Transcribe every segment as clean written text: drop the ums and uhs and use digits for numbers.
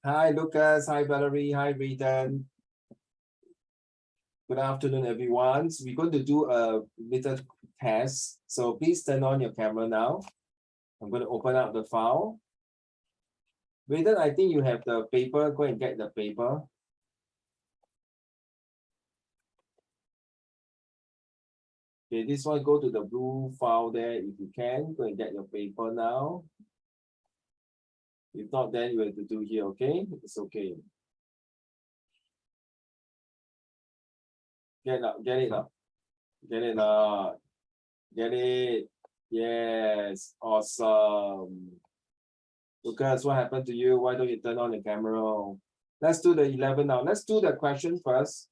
Hi, Lucas. Hi, Valerie. Hi, Rayden. Good afternoon, everyone. So we're going to do a little test. So please turn on your camera now. I'm going to open up the file. Rayden, I think you have the paper. Go and get the paper. Okay, this one, go to the blue file there if you can. Go and get your paper now. If not, then you have to do here, okay? It's okay. Get up, get it up. Get it up. Get it. Yes, awesome. Lucas, what happened to you? Why don't you turn on the camera? Let's do the 11 now. Let's do the question first.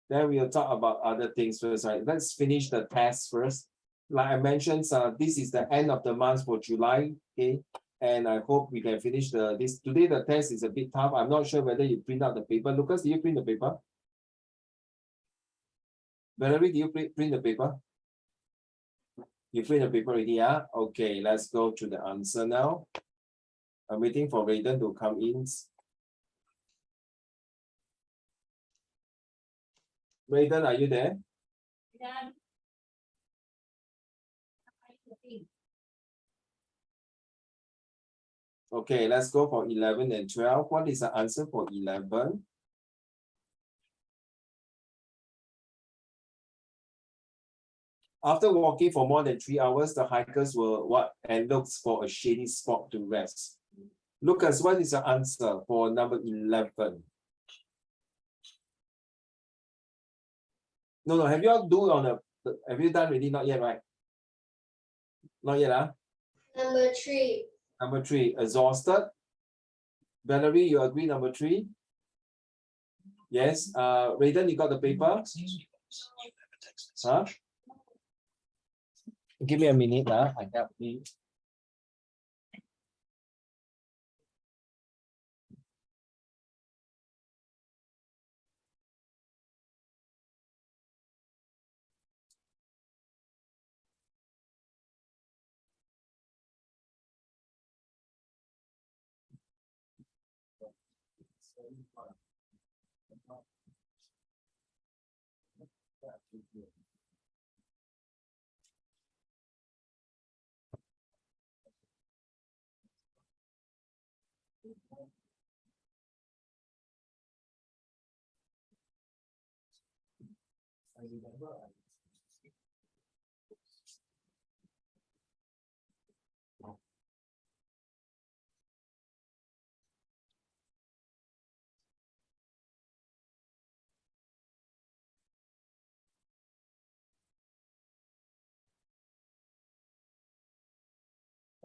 Then we'll talk about other things first, right? Let's finish the test first. Like I mentioned, this is the end of the month for July, okay? And I hope we can finish this. Today the test is a bit tough. I'm not sure whether you print out the paper. Lucas, did you print the paper? Valerie, did you print the paper? You print the paper already, yeah? Okay, let's go to the answer now. I'm waiting for Rayden to come in. Rayden, are you there? Yeah. Okay, let's go for 11 and 12. What is the answer for 11? After walking for more than 3 hours, the hikers were what? And looks for a shady spot to rest. Lucas, what is the answer for number 11? No, have you all do on a, have you done already? Not yet, right? Not yet, huh? Number 3. Number 3, exhausted. Valerie, you agree number 3? Yes. Rayden, you got the paper? Huh? Give me a minute, I help you.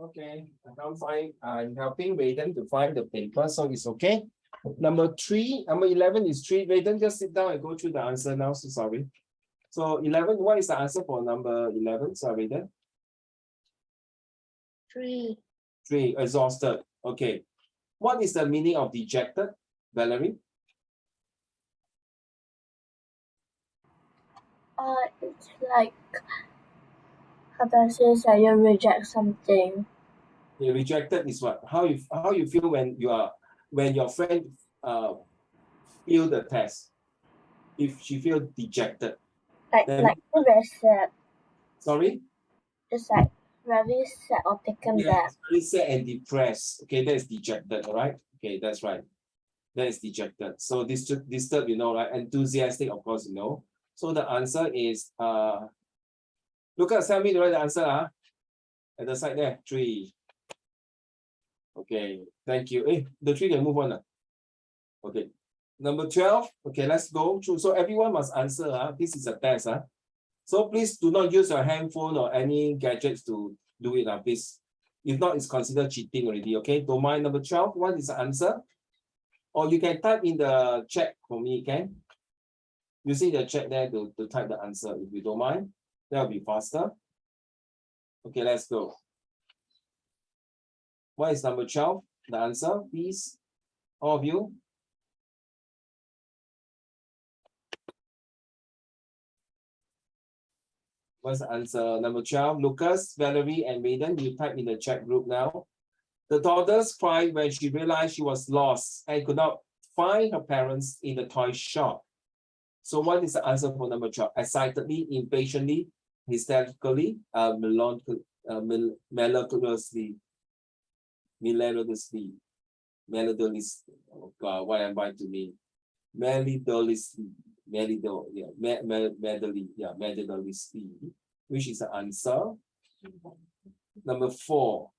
Okay, I'm helping Rayden to find the paper, so it's okay. Number 11 is 3. Rayden, just sit down and go through the answer now. So sorry. So 11, what is the answer for number 11? Sorry, Rayden. 3. 3, exhausted. Okay. What is the meaning of dejected, Valerie? It's like, how do I say, so you reject something. Yeah, rejected is what? How you feel when your friend fail the test? If she feel dejected. Like very sad. Sorry? Just like very sad or taken back. Yes, very sad and depressed. Okay, that is dejected, all right? Okay, that's right. That is dejected. So disturb, you know, right? Enthusiastic, of course, you know. So the answer is Lucas, tell me the right answer, at the side there, 3. Okay, thank you. The 3 can move on. Okay. Number 12. Okay, let's go through. So everyone must answer. This is a test. So please do not use your handphone or any gadgets to do it. Please. If not, it's considered cheating already. Okay. Don't mind. Number 12. What is the answer? Or you can type in the chat for me, okay? Using the chat there to type the answer if you don't mind. That will be faster. Okay, let's go. What is number 12? The answer, please. All of you. What's the answer? Number 12, Lucas, Valerie, and Rayden, you type in the chat group now. The daughters cried when she realized she was lost and could not find her parents in the toy shop. So what is the answer for number 12? Excitedly, impatiently, hysterically, melodiously, oh God, what am I to mean? Melodiously, which is the answer. Number 4.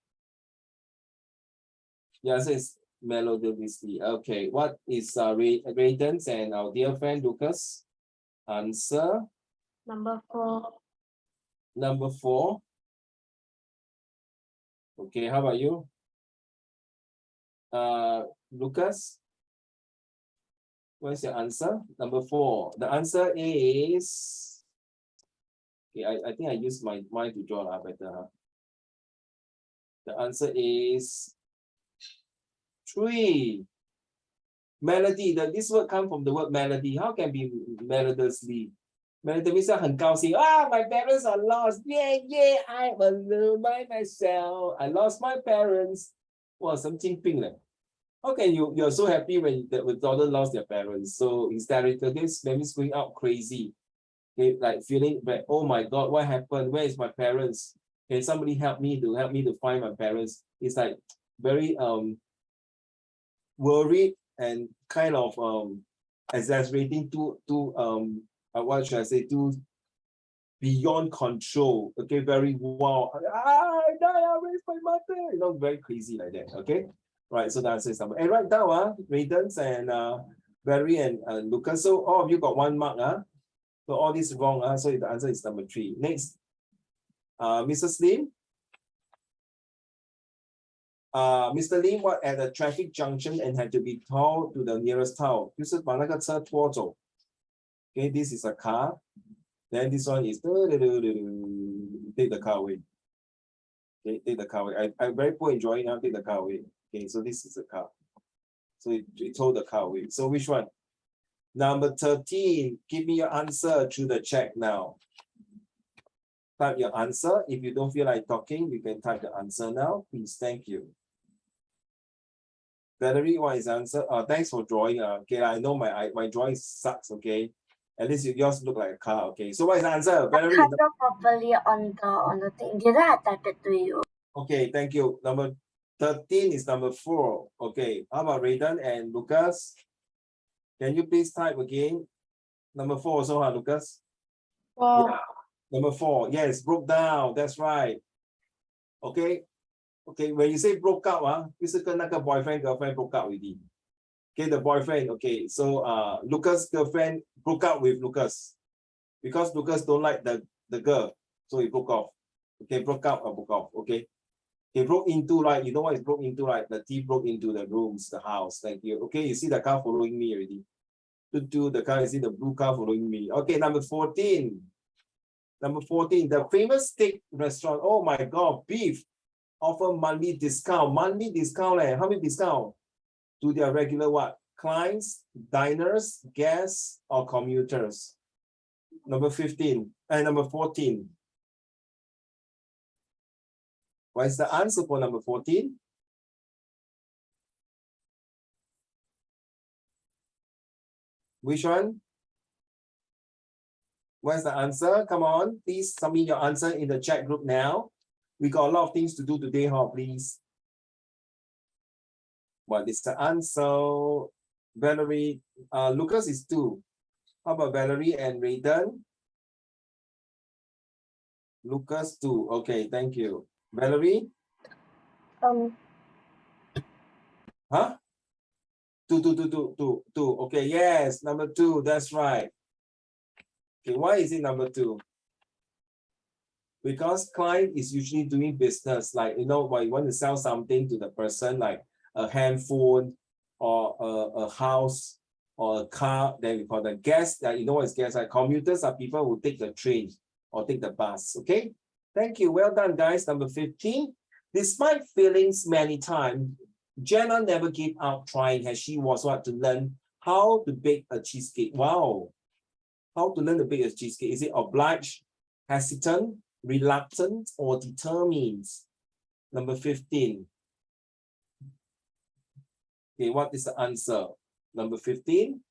The answer is melodiously. Okay, what is Raiden's and our dear friend Lucas? Answer. Number 4. Number 4. Okay, how about you? Lucas? What's your answer? Number 4. The answer is. Okay, I think I use my mind to draw better. Huh? The answer is 3. Melody. This word comes from the word melody. How can be melodiously? Melody means 很高兴. My parents are lost. Yeah, I'm alone by myself. I lost my parents. Wow, 神经病 leh. How can you're so happy when the daughter lost their parents? So hysterical. This means going out crazy. Okay, like feeling like, oh my God, what happened? Where is my parents? Can somebody help me to find my parents? It's like very worried and kind of exaggerating to what should I say, too beyond control. Okay, very wow. Where's my mother? Very crazy like that. Okay, right. So the answer is number. And right now, Raidens and Barry and Lucas. So all of you got 1 mark. So all this wrong. So the answer is number 3. Next, Mrs. Lim. Mr. Lim was at a traffic junction and had to be towed to the nearest town. 就是把那个车拖走. Okay, this is a car. Then this one is take the car away. Okay, take the car away. I'm very poor in drawing. Now take the car away. Okay, so this is a car. So it towed the car away. So which one? Number 13. Give me your answer through the chat now. Type your answer. If you don't feel like talking, you can type the answer now. Please, thank you. Valerie, what is the answer? Thanks for drawing. Okay, I know my drawing sucks. Okay, at least yours look like a car. Okay, so what is the answer? Valerie. I can't draw properly on the thing. Didn't I type it to you? Okay, thank you. Number 13 is number 4. Okay, how about Raiden and Lucas? Can you please type again? Number 4 also, Lucas? Yeah. Number 4, yes, broke down. That's right. Okay. Okay, when you say broke up, 就是跟那个 boyfriend girlfriend broke up already. Okay, the boyfriend. Okay, so Lucas' girlfriend broke up with Lucas because Lucas don't like the girl, so he broke off. Okay, broke up or broke off. Okay, he broke into, right? You know what is broke into, right? The thief broke into the rooms, the house. Thank you. Okay, you see the car following me already. The car, you see the blue car following me. Okay, number 14. Number 14, the famous steak restaurant. Oh my God, beef offer monthly discount. Monthly discount, how many discount? To their regular what? Clients, diners, guests, or commuters. Number 15 and number 14. What is the answer for number 14? Which one? What's the answer? Come on, please submit your answer in the chat group now. We got a lot of things to do today, please. What is the answer? Valerie, Lucas is 2. How about Valerie and Raiden? Lucas 2. Okay, thank you. Valerie? Huh? 2. Okay, yes, number 2. That's right. Okay, why is it number 2? Because client is usually doing business, like, when you want to sell something to the person, like a handphone or a house or a car, then we call them guests. What is guests? Like commuters are people who take the train or take the bus. Okay, thank you. Well done, guys. Number 15. Despite failings many times, Jenna never gave up trying as she was to learn how to bake a cheesecake. Wow. How to learn to bake a cheesecake? Is it obliged, hesitant, reluctant, or determined? Number 15. Okay, what is the answer? Number 15.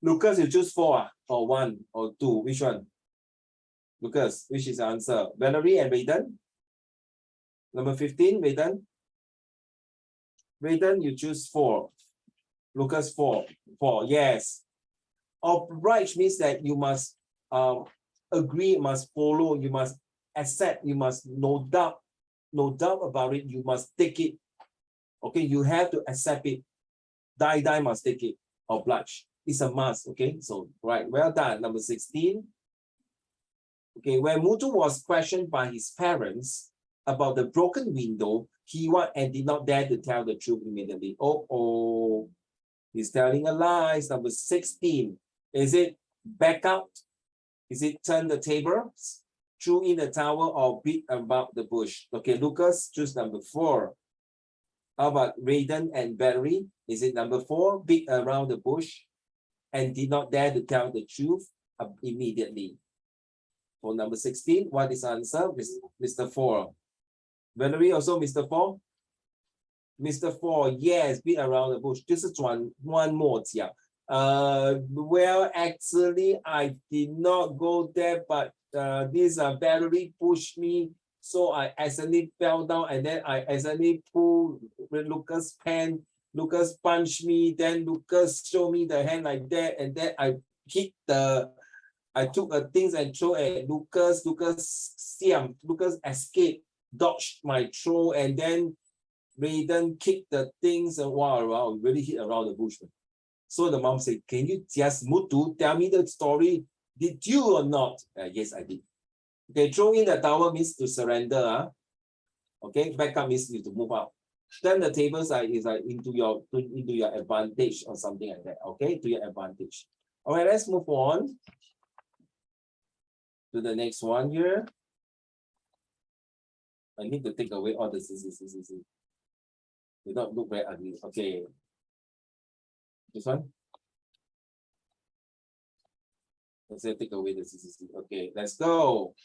Lucas, you choose 4 or 1 or 2. Which one? Lucas, which is the answer? Valerie and Raiden? Number 15, Raiden? Raiden, you choose 4. Lucas, 4. 4, yes. Oblige means that you must agree, must follow, you must accept, you must no doubt about it, you must take it. Okay, you have to accept it. Die must take it. Oblige. It's a must. Okay, so right, well done. Number 16. Okay, when Mutu was questioned by his parents about the broken window, he did not dare to tell the truth immediately. Oh, he's telling a lie. Number 16. Is it back out? Is it turn the tables, threw in the towel, or beat about the bush? Okay, Lucas, choose number 4. How about Raiden and Valerie? Is it number 4, beat around the bush and did not dare to tell the truth immediately? For number 16, what is the answer? Mr. 4. Valerie also Mr. 4? Mr. 4, yes, beat around the bush. 就是转弯抹角. Well, actually, I did not go there, but this Valerie pushed me, so I accidentally fell down, and then I accidentally pulled Lucas' pen. Lucas punched me, then Lucas showed me the hand like that, and then I took things and throw at Lucas. Lucas escaped, dodged my throw, and then Raiden kicked the things, and wow, really hit around the bush. So the mom said, can you just Mutu tell me the story? Did you or not? Yes, I did. Okay, throw in the towel means to surrender. Okay, back up means you to move out. Turn the tables is like into your advantage or something like that. Okay, to your advantage. All right, let's move on to the next one here. I need to take away all the CC. Do not look very ugly. Okay. This one. Let's say take away the CC. Okay, let's go.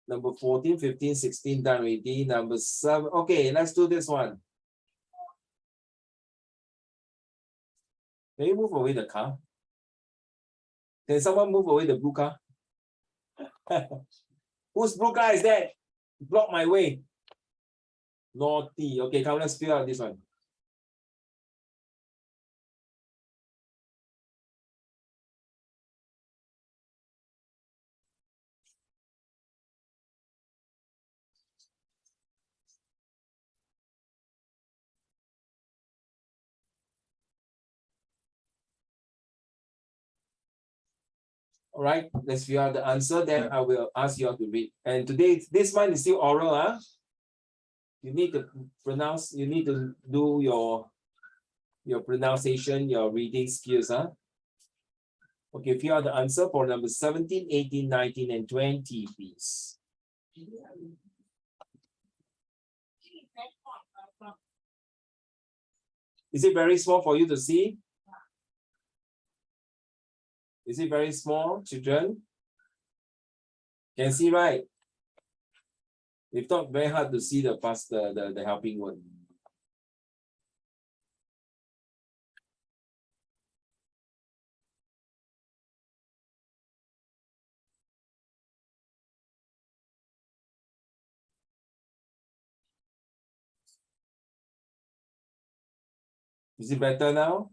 Number 14, 15, 16 done already. Number 7. Okay, let's do this one. Can you move away the car? Can someone move away the blue car? Whose blue car is that? Block my way. Naughty. Okay, come, let's fill out this one. All right, let's fill out the answer. Then I will ask you all to read. And today, this one is still oral. You need to pronounce. You need to do your pronunciation, your reading skills. Okay, fill out the answer for number 17, 18, 19, and 20, please. Is it very small for you to see? Is it very small, children? Can see, right? If not, very hard to see the helping word. Is it better now?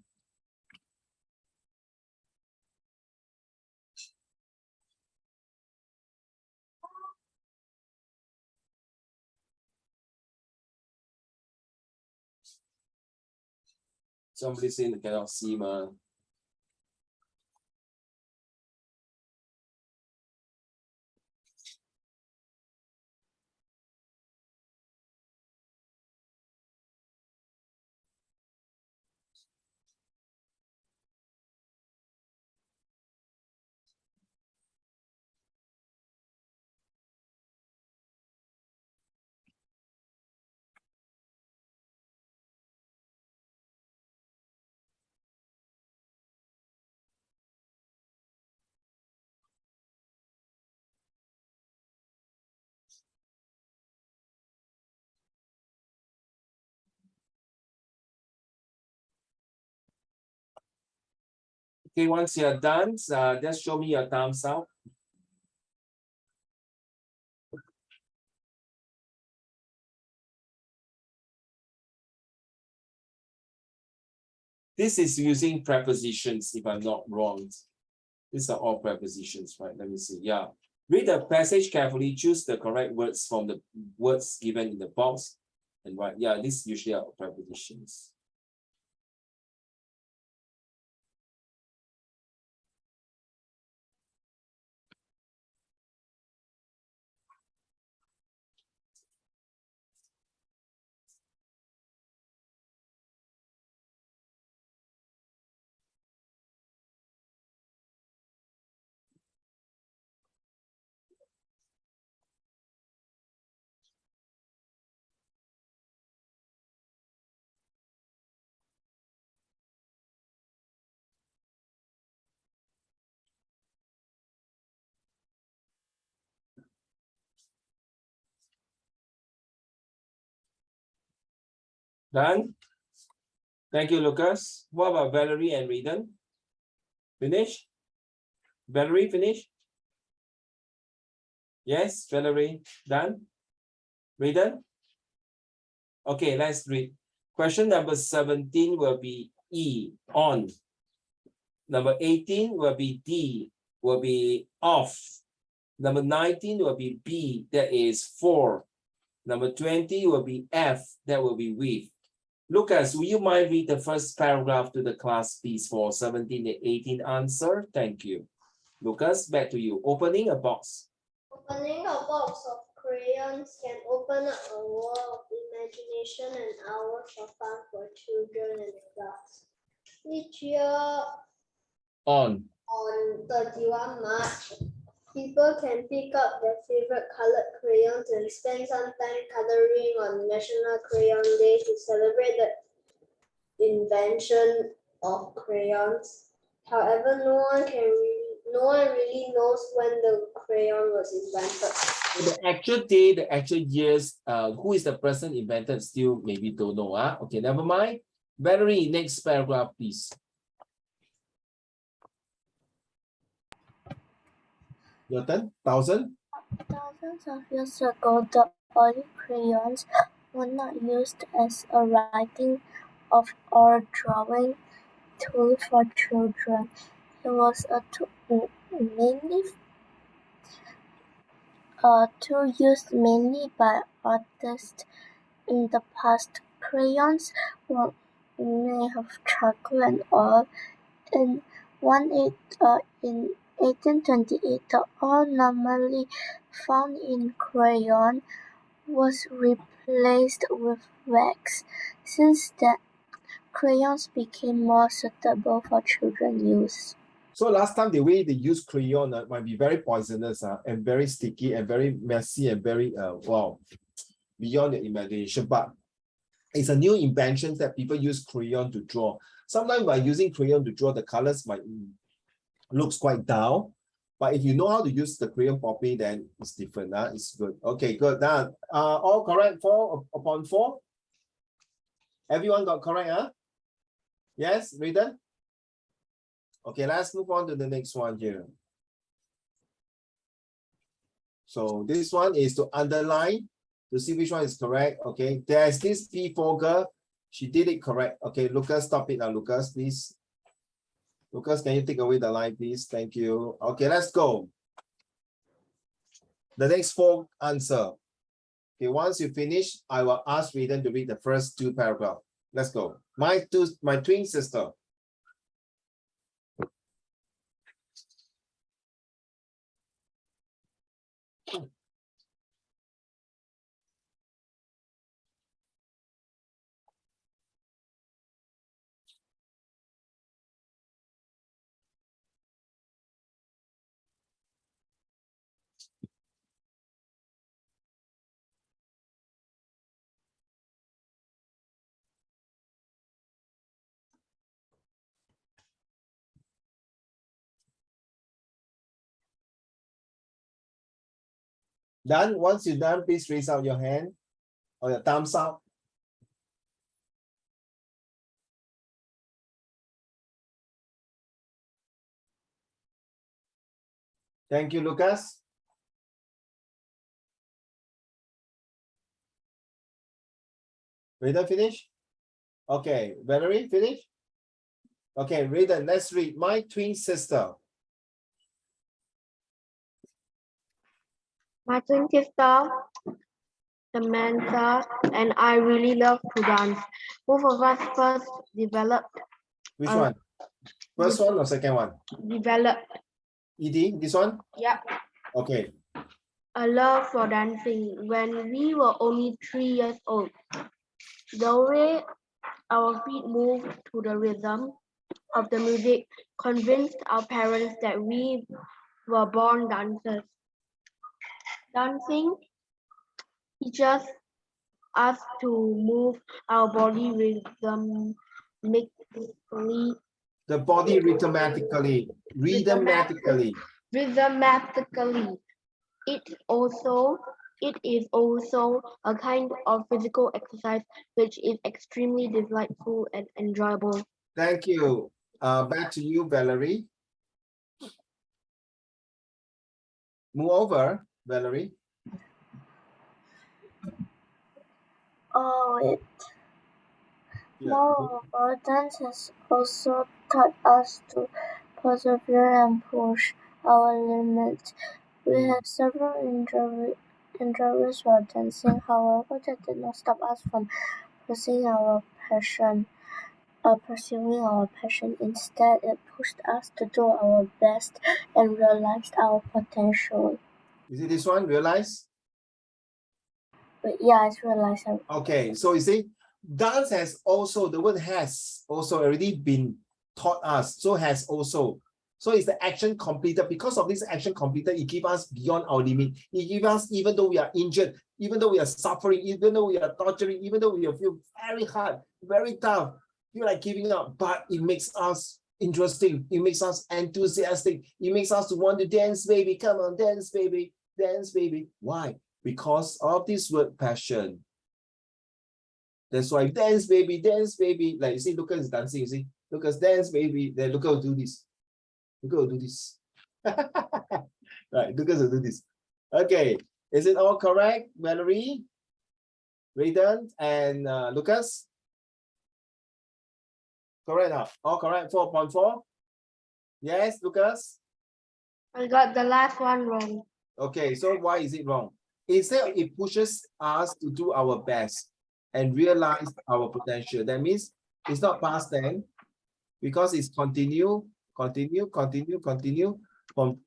Somebody saying they cannot see, man. Okay, once you're done, just show me your thumbs up. This is using prepositions, if I'm not wrong. These are all prepositions, right? Let me see. Yeah. Read the passage carefully, choose the correct words from the words given in the box. And right, yeah, these usually are prepositions. Done? Thank you, Lucas. What about Valerie and Raiden? Finish? Valerie, finish? Yes, Valerie, done? Raiden? Okay, let's read. Question number 17 will be E, on. Number 18 will be D, will be off. Number 19 will be B, that is for. Number 20 will be F, that will be with. Lucas, will you mind read the first paragraph to the class, please, for 17 and 18 answer? Thank you. Lucas, back to you. Opening a box. Opening a box of crayons can open up a world of imagination and hours of fun for children and adults. Each year On 31 March, people can pick up their favorite colored crayons and spend some time coloring on National Crayon Day to celebrate the invention of crayons. However, no one really knows when the crayon was invented. the actual day, the actual years, who is the person invented, still maybe don't know. Okay, never mind. Valerie, next paragraph, please. Your turn. 1000. Thousands of years ago, the early crayons were not used as a writing of or drawing tool for children. It was a tool used mainly by artists in the past. Crayons were made of charcoal and oil. In 1828, the oil normally found in crayon was replaced with wax. Since then, crayons became more suitable for children's use. So last time, the way they use crayon might be very poisonous and very sticky and very messy and very, wow, beyond your imagination. But it's a new invention that people use crayon to draw. Sometimes by using crayon to draw, the colors might looks quite dull. But if you know how to use the crayon properly, then it's different. It's good. Okay, good. Now, all correct 4 upon 4? Everyone got correct, huh? Yes, Raiden? Okay, let's move on to the next one here. So this one is to underline to see which one is correct. Okay, there's this P4 girl. She did it correct. Okay, Lucas, stop it now, Lucas, please. Lucas, can you take away the line, please? Thank you. Okay, let's go. The next 4 answer. Okay, once you finish, I will ask Raiden to read the first 2 paragraphs. Let's go. My twin sister. Done? Once you're done, please raise out your hand or your thumbs up. Thank you, Lucas. Rayden, finish? Okay, Valerie, finish? Okay, Rayden, let's read. My twin sister. My twin sister, Samantha, and I really love to dance. Both of us first developed. Which one? First one or second one? Developed. ED, this one? Yeah. Okay. A love for dancing when we were only 3 years old. The way our feet moved to the rhythm of the music convinced our parents that we were born dancers. Dancing teaches us to move our body rhythmically. The body rhythmatically. Rhythmatically. It is also a kind of physical exercise which is extremely delightful and enjoyable. Thank you. Back to you, Valerie. Move over, Valerie. Moreover, dance has also taught us to persevere and push our limits. We had several injuries while dancing, however, that did not stop us from pursuing our passion. Instead, it pushed us to do our best and realized our potential. Is it this one? Realize? But yeah, it's realized. Okay, so you see, dance has also, the word has also already been taught us. So has also. So it's the action completed. Because of this action completed, it gives us beyond our limit. It gives us, even though we are injured, even though we are suffering, even though we are torturing, even though we feel very hard, very tough, feel like giving up, but it makes us interesting. It makes us enthusiastic. It makes us want to dance, baby. Come on, dance, baby. Dance, baby. Why? Because of this word passion. That's why dance, baby, dance, baby. Like you see, Lucas is dancing, you see. Lucas, dance, baby. Then Lucas will do this. Lucas will do this. Right, Lucas will do this. Okay, is it all correct, Valerie, Rayden, and Lucas? Correct now. All correct, 4.4? Yes, Lucas? I got the last one wrong. Okay, so why is it wrong? Instead, it pushes us to do our best and realize our potential. That means it's not past tense because it's continue from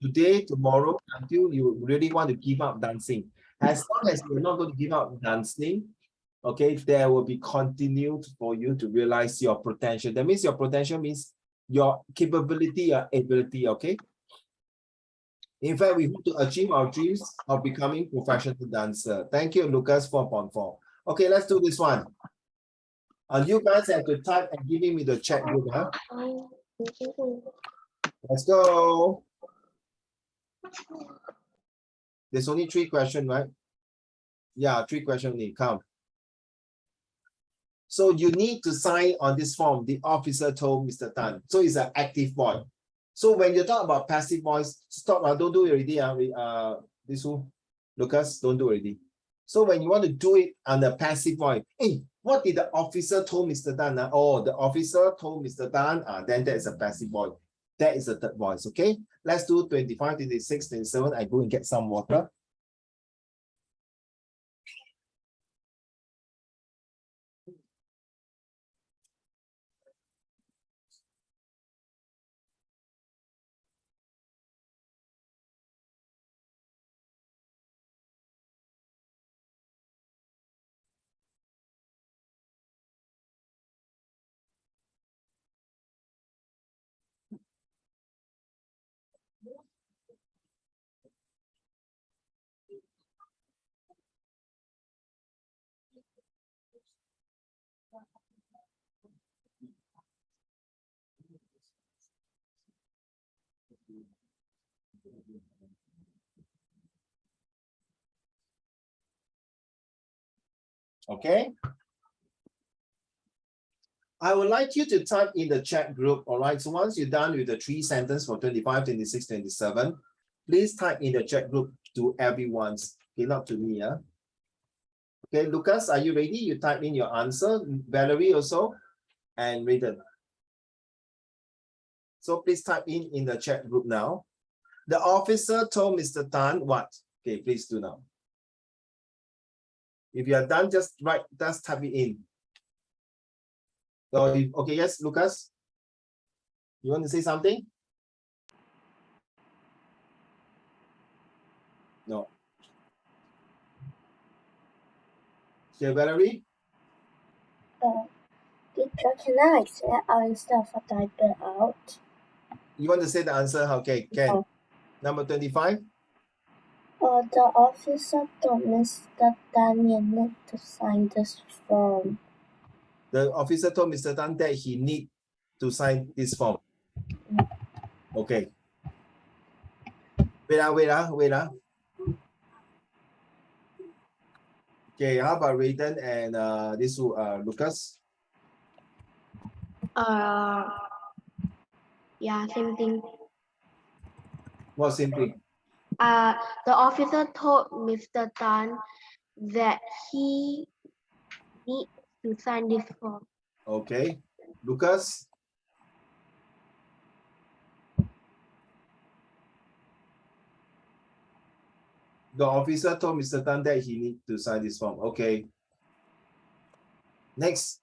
today, tomorrow, until you really want to give up dancing. As long as you're not going to give up dancing, okay, there will be continued for you to realize your potential. That means your potential means your capability, your ability, okay? In fact, we hope to achieve our dreams of becoming professional dancer. Thank you, Lucas, 4.4. Okay, let's do this one. You guys have to type and giving me the chat group. Huh? Let's go. There's only 3 questions, right? Yeah, 3 questions only. Come. So you need to sign on this form. The officer told Mr. Tan. So it's an active voice. So when you talk about passive voice, stop. Don't do it already. This one, Lucas, don't do it already. So when you want to do it on the passive voice, hey, what did the officer told Mr. Tan? Oh, the officer told Mr. Tan. Then that is a passive voice. That is the third voice. Okay, let's do 25, 26, 27. I go and get some water. Okay. I would like you to type in the chat group. All right. So once you're done with the 3 sentences for 25, 26, 27, Please type in the chat group to everyone's. Okay, not to me. Okay, Lucas, are you ready? You type in your answer. Valerie also, and Raiden. So please type in the chat group now. The officer told Mr. Tan what? Okay, please do now. If you are done, just type it in. So, okay, yes, Lucas. You want to say something? No. Okay, Valerie? Teacher, can I say out instead of type it out? You want to say the answer? Okay, Ken. No. Number 25. The officer told Mr. Tan you need to sign this form. The officer told Mr. Tan that he need to sign this form. Okay. Wait. Okay, how about Raiden and this Lucas? Yeah, same thing. What simply? The officer told Mr. Tan that he needs to sign this form. Okay. Lucas? The officer told Mr. Tan that he need to sign this form. Okay. Next.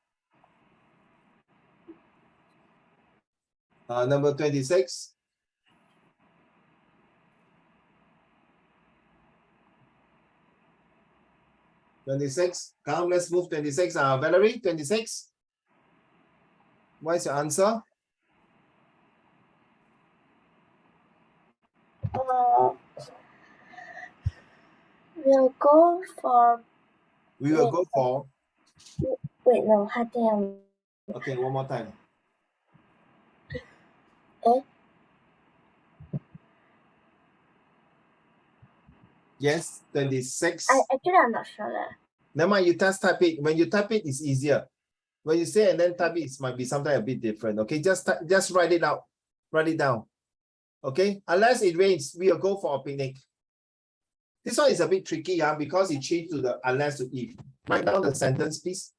Number 26. Come, let's move 26. Valerie, 26. What is your answer? We'll go for. We will go for. Wait, no, I think Okay, one more time. Yes, 26. Actually, I'm not sure. Never mind, you just type it. When you type it, it's easier. When you say and then type it, it might be something a bit different. Okay, just write it out. Write it down. Okay, unless it rains, we'll go for a picnic. This one is a bit tricky, because it changed to the unless to if. Write down the sentence, please.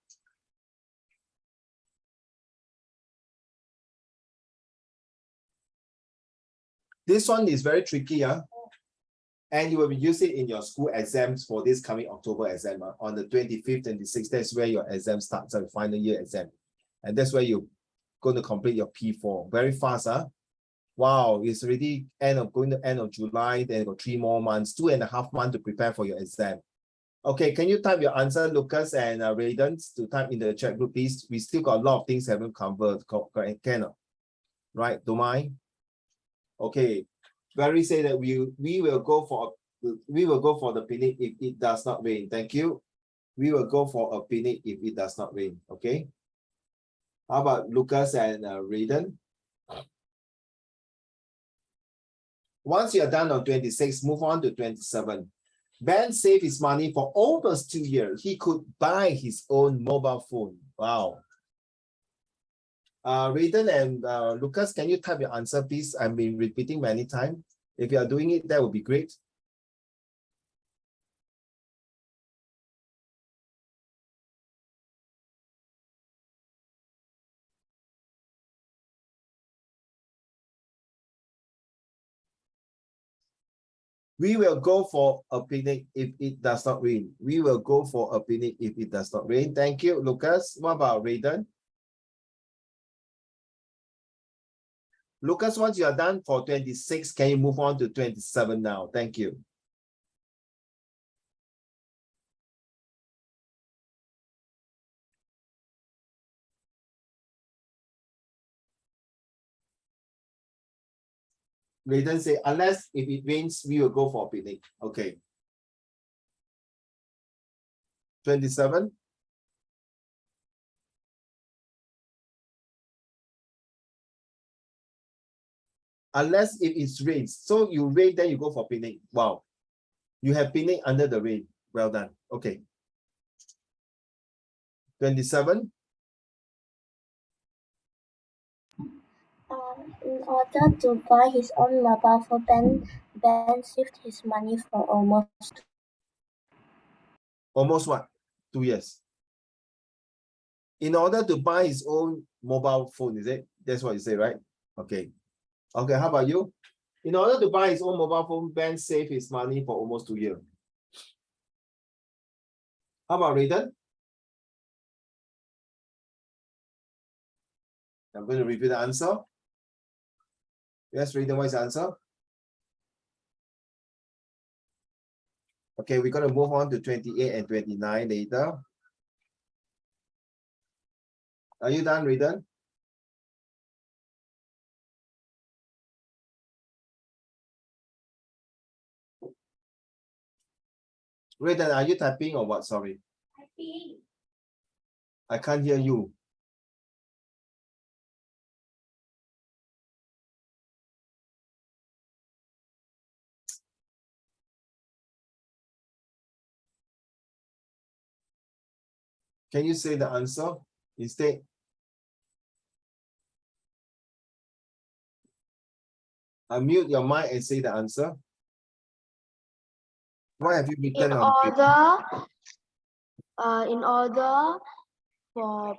This one is very tricky, and you will use it in your school exams for this coming October exam. On the 25th and 26th, that's where your exam starts, the final year exam. And that's where you're going to complete your P4. Very fast, Wow, it's already going to end of July, then got 3 more months, 2.5 months to prepare for your exam. Okay, can you type your answer, Lucas and Raiden, to type in the chat group, please? We still got a lot of things haven't covered. Cannot. Right, don't mind. Okay, Barry say that we will go for the picnic if it does not rain. Thank you. We will go for a picnic if it does not rain. Okay. How about Lucas and Raiden? Once you are done on 26, move on to 27. Ben saved his money for almost 2 years. He could buy his own mobile phone. Wow. Raiden and Lucas, can you type your answer, please? I've been repeating many times. If you are doing it, that would be great. We will go for a picnic if it does not rain. We will go for a picnic if it does not rain. Thank you, Lucas. What about Raiden? Lucas, once you are done for 26, can you move on to 27 now? Thank you. Raiden say, unless if it rains, we will go for a picnic. Okay. 27. Unless if it rains. So you rain, then you go for picnic. Wow. You have picnic under the rain. Well done. Okay. 27. order to buy his own mobile phone, Ben saved his money for almost Almost what? 2 years. In order to buy his own mobile phone, is it? That's what you say, right? Okay. Okay, how about you? In order to buy his own mobile phone, Ben saved his money for almost 2 years. How about Rayden? I'm going to repeat the answer. Yes, Rayden, what is the answer? Okay, we're going to move on to 28 and 29 later. Are you done, Rayden? Rayden, are you typing or what? Sorry. Typing. I can't hear you. Can you say the answer instead? Unmute your mic and say the answer. What have you written on the paper? In order for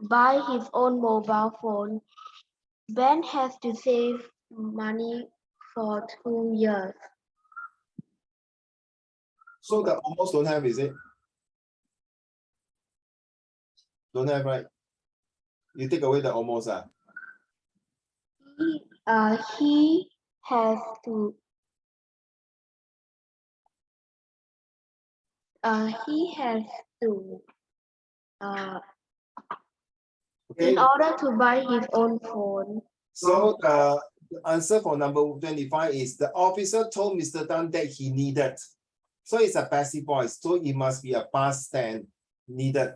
buy his own mobile phone, Ben has to save money for 2 years. So the almost don't have, is it? Don't have, right? You take away the almost. He has to Okay. in order to buy his own phone. So the answer for number 25 is the officer told Mr. Tan that he needed. So it's a passive voice. So it must be a past tense, needed.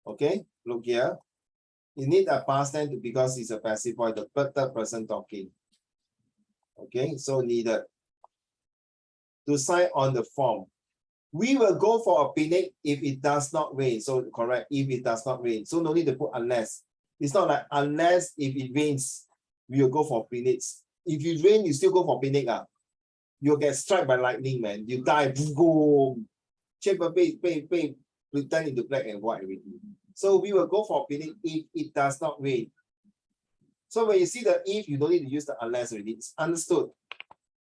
Okay, look here. You need a past tense because it's a passive voice, the third person talking. Okay, so needed. To sign on the form. We will go for a picnic if it does not rain. So correct, if it does not rain. So no need to put unless. It's not like unless if it rains, we will go for picnics. If it rain, you still go for picnic. You'll get struck by lightning, man. You die, boom. Chamber turn into black and white already. So we will go for picnic if it does not rain. So when you see the if, you don't need to use the unless already. It's understood.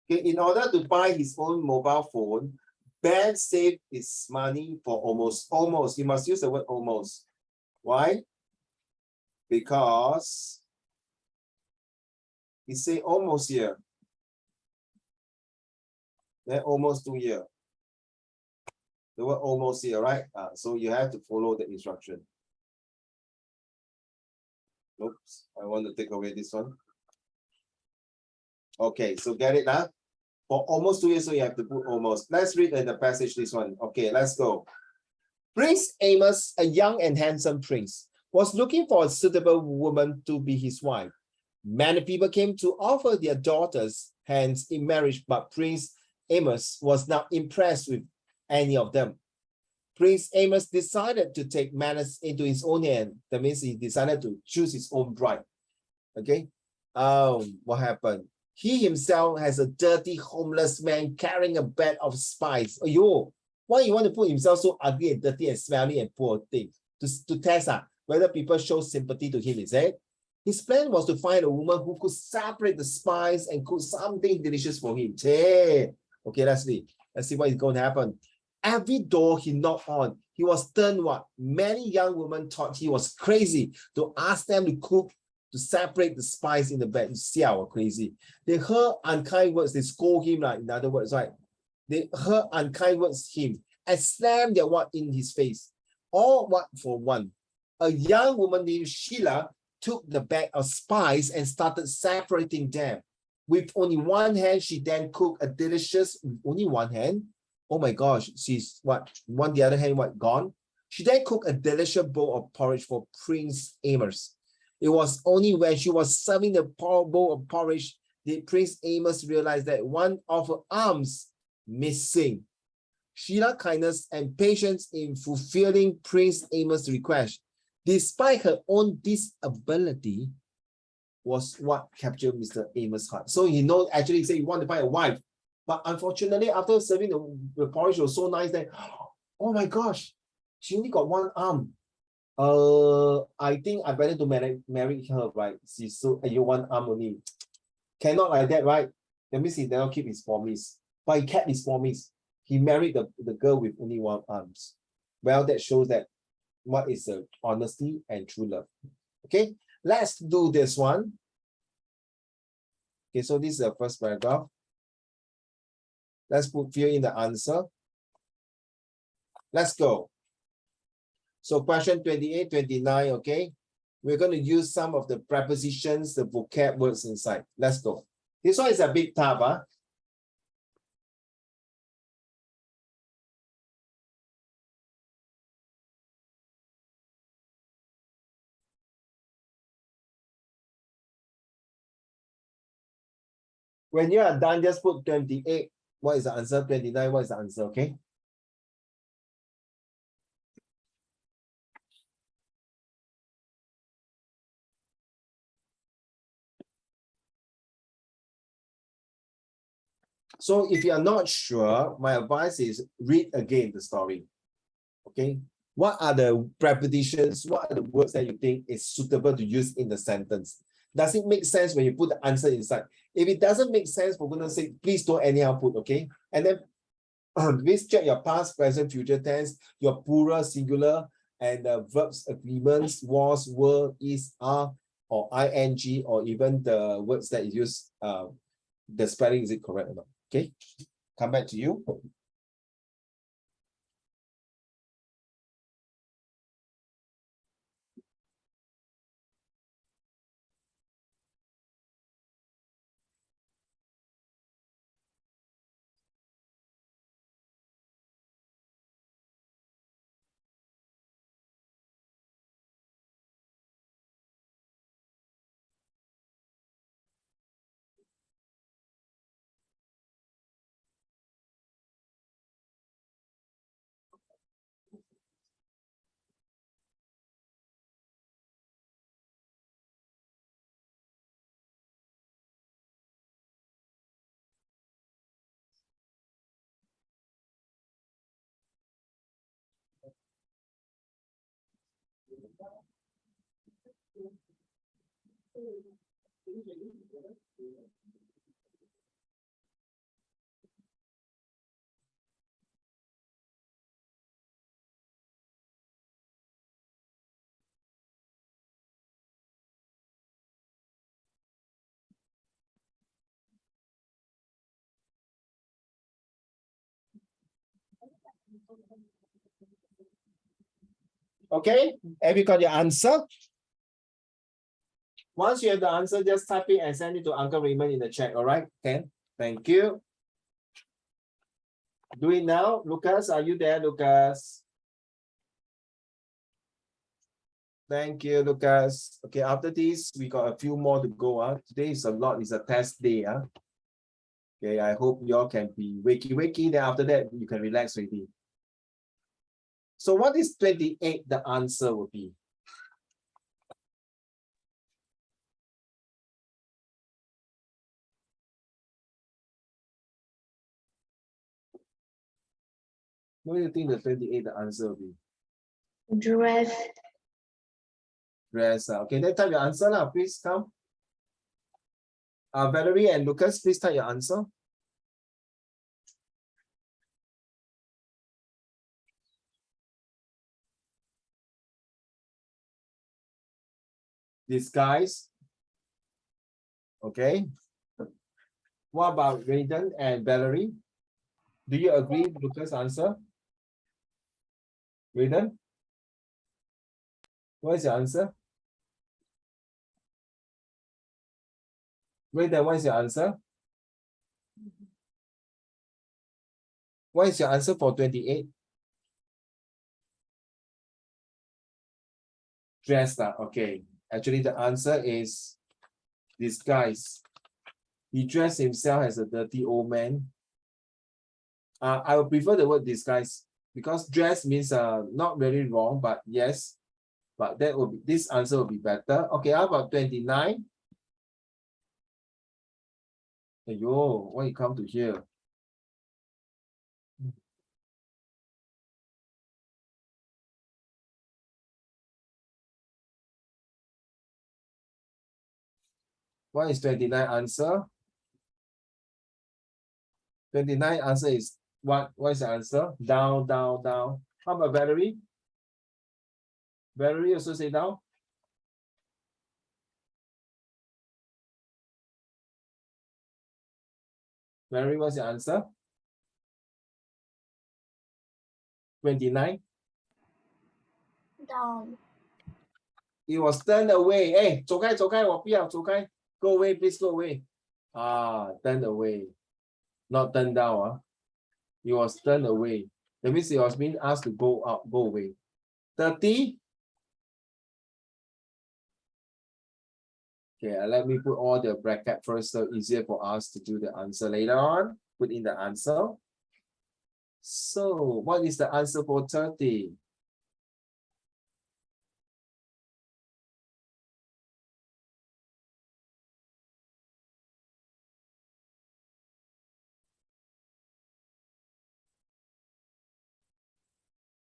Okay, in order to buy his own mobile phone, Ben saved his money for almost. You must use the word almost. Why? Because he say almost here. Then almost 2 years. The word almost here, right? So you have to follow the instruction. Oops, I want to take away this one. Okay, so get it now? For almost 2 years, so you have to put almost. Let's read in the passage this one. Okay, let's go. Prince Amos, a young and handsome prince, was looking for a suitable woman to be his wife. Many people came to offer their daughters hands in marriage, but Prince Amos was not impressed with any of them. Prince Amos decided to take matters into his own hand. That means he decided to choose his own bride. Okay. What happened? He himself has a dirty, homeless man carrying a bag of spice. Ayo, why you want to put himself so ugly and dirty and smelly and poor thing? To test whether people show sympathy to him, is it? His plan was to find a woman who could separate the spice and cook something delicious for him. Okay, let's see. Let's see what is going to happen. Every door he knocked on, he was turned what? Many young women thought he was crazy to ask them to cook, to separate the spice in the bag. You see how crazy. They heard unkind words, they scold him, in other words, right? They heard unkind words to him and slammed their what in his face. All what for one. A young woman named Sheila took the bag of spice and started separating them. With only one hand, she then cooked a delicious, only one hand. Oh my gosh, she's what? The other hand, what, gone? She then cooked a delicious bowl of porridge for Prince Amos. It was only when she was serving the bowl of porridge did Prince Amos realize that one of her arms missing. Sheila's kindness and patience in fulfilling Prince Amos' request, despite her own disability, was what captured Mr. Amos' heart. So he knows, actually, he said he wanted to find a wife. But unfortunately, after serving the porridge was so nice that, oh my gosh, she only got one arm. I think I better to marry her, right? She's so, you one arm only. Cannot like that, right? That means he never keep his promise. But he kept his promise. He married the girl with only one arms. Well, that shows that what is honesty and true love. Okay, let's do this one. Okay, so this is the first paragraph. Let's fill in the answer. Let's go. So question 28, 29, okay? We're going to use some of the prepositions, the vocab words inside. Let's go. This one is a bit tough, huh? When you are done, just put 28. What is the answer? 29, what is the answer, okay? So if you are not sure, my advice is read again the story, okay? What are the prepositions? What are the words that you think is suitable to use in the sentence? Does it make sense when you put the answer inside? If it doesn't make sense, for goodness sake, please don't anyhow put, okay? And then please check your past, present, future tense, your plural, singular, and the verbs, agreements, was, were, is, are, or ing, or even the words that you use, the spelling, is it correct or not? Okay, come back to you. Okay, have you got your answer? Once you have the answer, just type it and send it to Uncle Raymond in the chat, all right? Okay, thank you. Do it now. Lucas, are you there, Lucas? Thank you, Lucas. Okay, after this, we got a few more to go. Today is a lot, it's a test day. Okay, I hope y'all can be wakey. Then after that, you can relax already. So what is 28? The answer will be. What do you think the 28, the answer will be? Dress. Dress. Okay, then type your answer now, please come. Valerie and Lucas, please type your answer. Disguise. Okay. What about Raiden and Valerie? Do you agree with Lucas' answer? Raiden? What is your answer? Raiden, what is your answer? What is your answer for 28? Dressed up, okay. Actually, the answer is disguise. He dressed himself as a dirty old man. I would prefer the word disguise because dress means not very wrong, but yes, but that would be, this answer will be better. Okay, how about 29? Ayo, why you come to here? What is 29 answer? 29 answer is what? What is the answer? Down, down, down. How about Valerie? Valerie also say down. Valerie, what's your answer? 29. Down. It was turned away. Hey, 走开，走开，我不要，走开。Go away, please go away. Turned away. Not turned down. It was turned away. That means it was being asked to go out, go away. 30. Okay, let me put all the bracket first so easier for us to do the answer later on. Put in the answer. So, what is the answer for 30?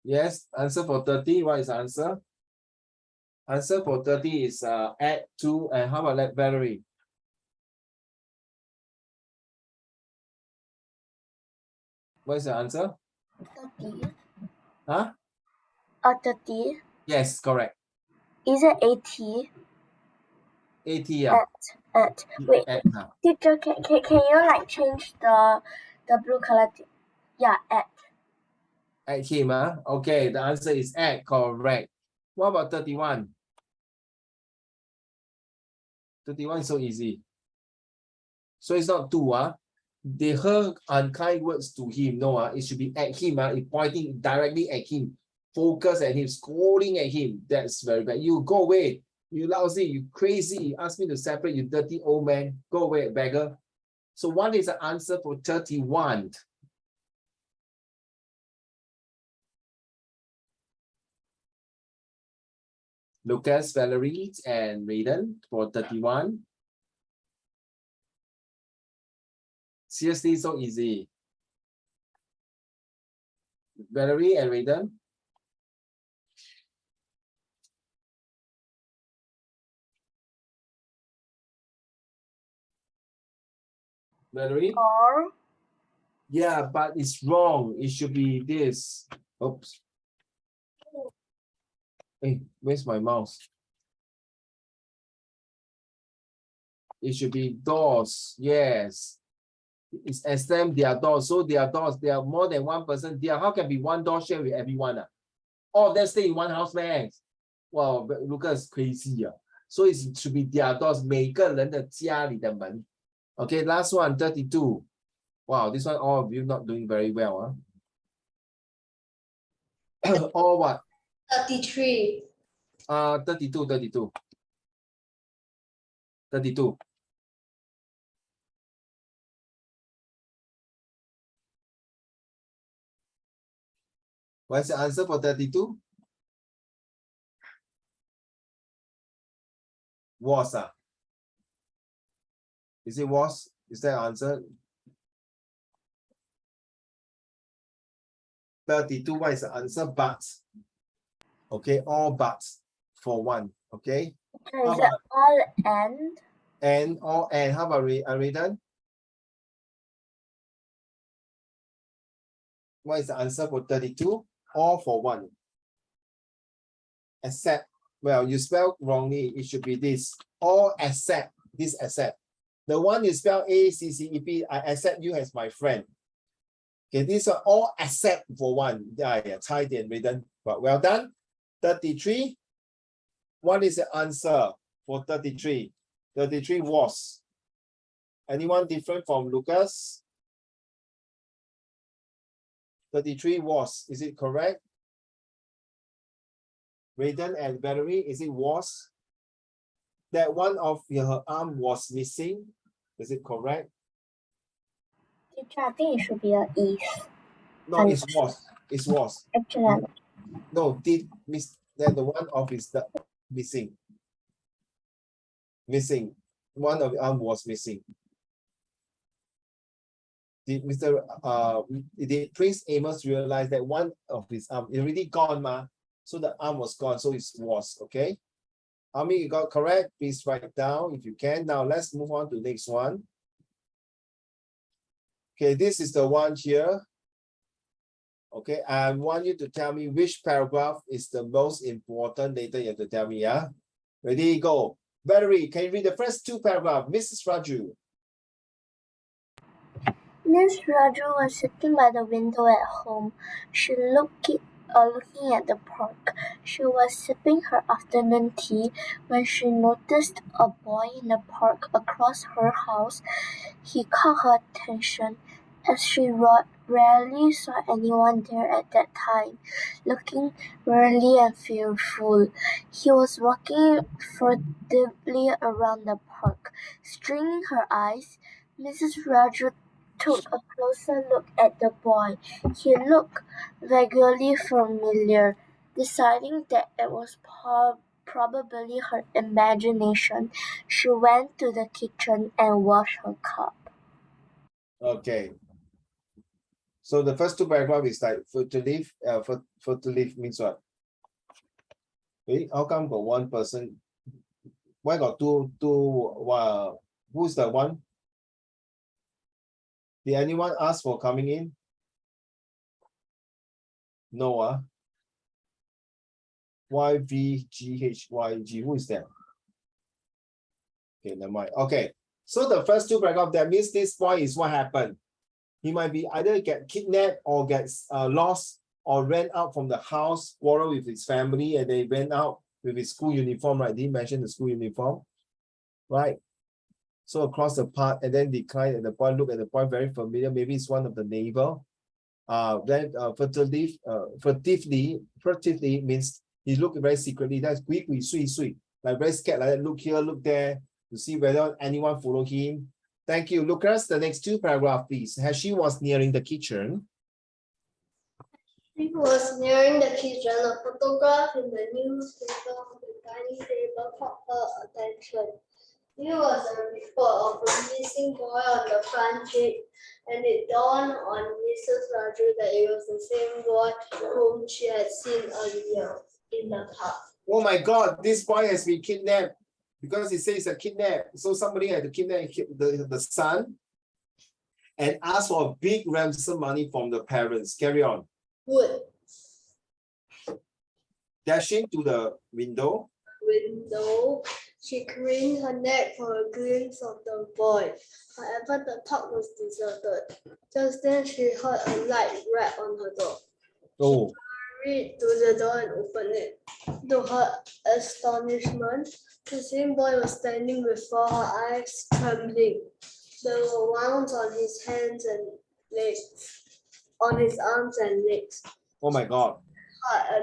Yes, answer for 30. What is the answer? Answer for 30 is add 2. And how about that, Valerie? What is the answer? 30. Huh? 30. Yes, correct. Is it 80? 80, yeah. At. Wait, Add, huh? teacher, can you like change the blue color? Yeah, at. Add him, huh? Okay, the answer is add, correct. What about 31? 31 is so easy. So it's not 2, huh? They heard unkind words to him. No, it should be at him, it pointing directly at him. Focus at him, scolding at him. That's very bad. You go away. You lousy, you crazy. You ask me to separate, you dirty old man. Go away, beggar. So what is the answer for 31? Lucas, Valerie, and Raiden for 31. Seriously, so easy. Valerie and Raiden. Valerie? Or. Yeah, but it's wrong. It should be this. Oops. Hey, where's my mouse? It should be doors. Yes. It's extend their doors. So their doors, there are more than one person there. How can be one door share with everyone? All of them stay in one house, man. Wow, Lucas crazy. So it should be their doors. 每个人的家里的门. Okay, last one, 32. Wow, this one all of you not doing very well. All what? 33. 32, 32. 32. What's the answer for 32? Was. Is it was? Is that answer? 32, what is the answer? But. Okay, all but for one. Okay. Is it all and? And all and. How about Raiden? What is the answer for 32? All for one. Except, well, you spelled wrongly. It should be this. All except this except. The one you spell ACCEP, I accept you as my friend. Okay, these are all except for one. Yeah, Chai Dian Raiden. But well done. 33. What is the answer for 33? 33 was. Anyone different from Lucas? 33 was. Is it correct? Raiden and Valerie, is it was? that one of her arm was missing. Is it correct? Teacher, I think it should be a is. No, it was. It was. Actually, No, did miss that the one of is the missing. Missing. One of the arm was missing. Did did Prince Amos realize that one of his arm is already gone, ma? So the arm was gone, so it was, okay? How many you got correct? Please write down if you can. Now let's move on to the next one. Okay, this is the one here. Okay, I want you to tell me which paragraph is the most important. Later you have to tell me, yeah? Ready, go. Valerie, can you read the first two paragraphs? Mrs. Raju. Miss Raju was sitting by the window at home. She looking at the park. She was sipping her afternoon tea when she noticed a boy in the park across her house. He caught her attention, as she rarely saw anyone there at that time, looking weary and fearful. He was walking furtively around the park. Straining her eyes, Mrs. Raju took a closer look at the boy. He looked vaguely familiar. Deciding that it was probably her imagination, she went to the kitchen and washed her cup. Okay. So the first two paragraphs is like for to live. For to live means what? Hey, how come got one person? Why got two? Who's the one? Did anyone ask for coming in? No, YVGHYG. Who is that? Okay, never mind. Okay, so the first two paragraphs, that means this boy is what happened. He might be either get kidnapped or gets lost or ran out from the house, quarrel with his family, and they went out with his school uniform, right? Did he mention the school uniform? Right? So across the park, and then declined, and the boy looked at the boy very familiar. Maybe it's one of the neighbor. Then furtively means he looked very secretly. That's sui, like very scared, like that. Look here, look there, to see whether anyone follow him. Thank you, Lucas. The next two paragraphs, please. As she was nearing the kitchen. She was nearing the kitchen. A photograph in the newspaper on the dining table caught her attention. It was a report of a missing boy on the front page, and it dawned on Mrs. Raju that it was the same boy whom she had seen earlier in the park. Oh my God, this boy has been kidnapped because he says a kidnap. So somebody had to kidnap the son and ask for a big ransom money from the parents. Carry on. Good. Dashing to the window. She craned her neck for a glimpse of the boy. However, the park was deserted. Just then, she heard a light rap on her door. Oh. She hurried to the door and opened it. To her astonishment, the same boy was standing before her, eyes trembling. There were wounds on his hands and legs, on his arms and legs. Oh my God.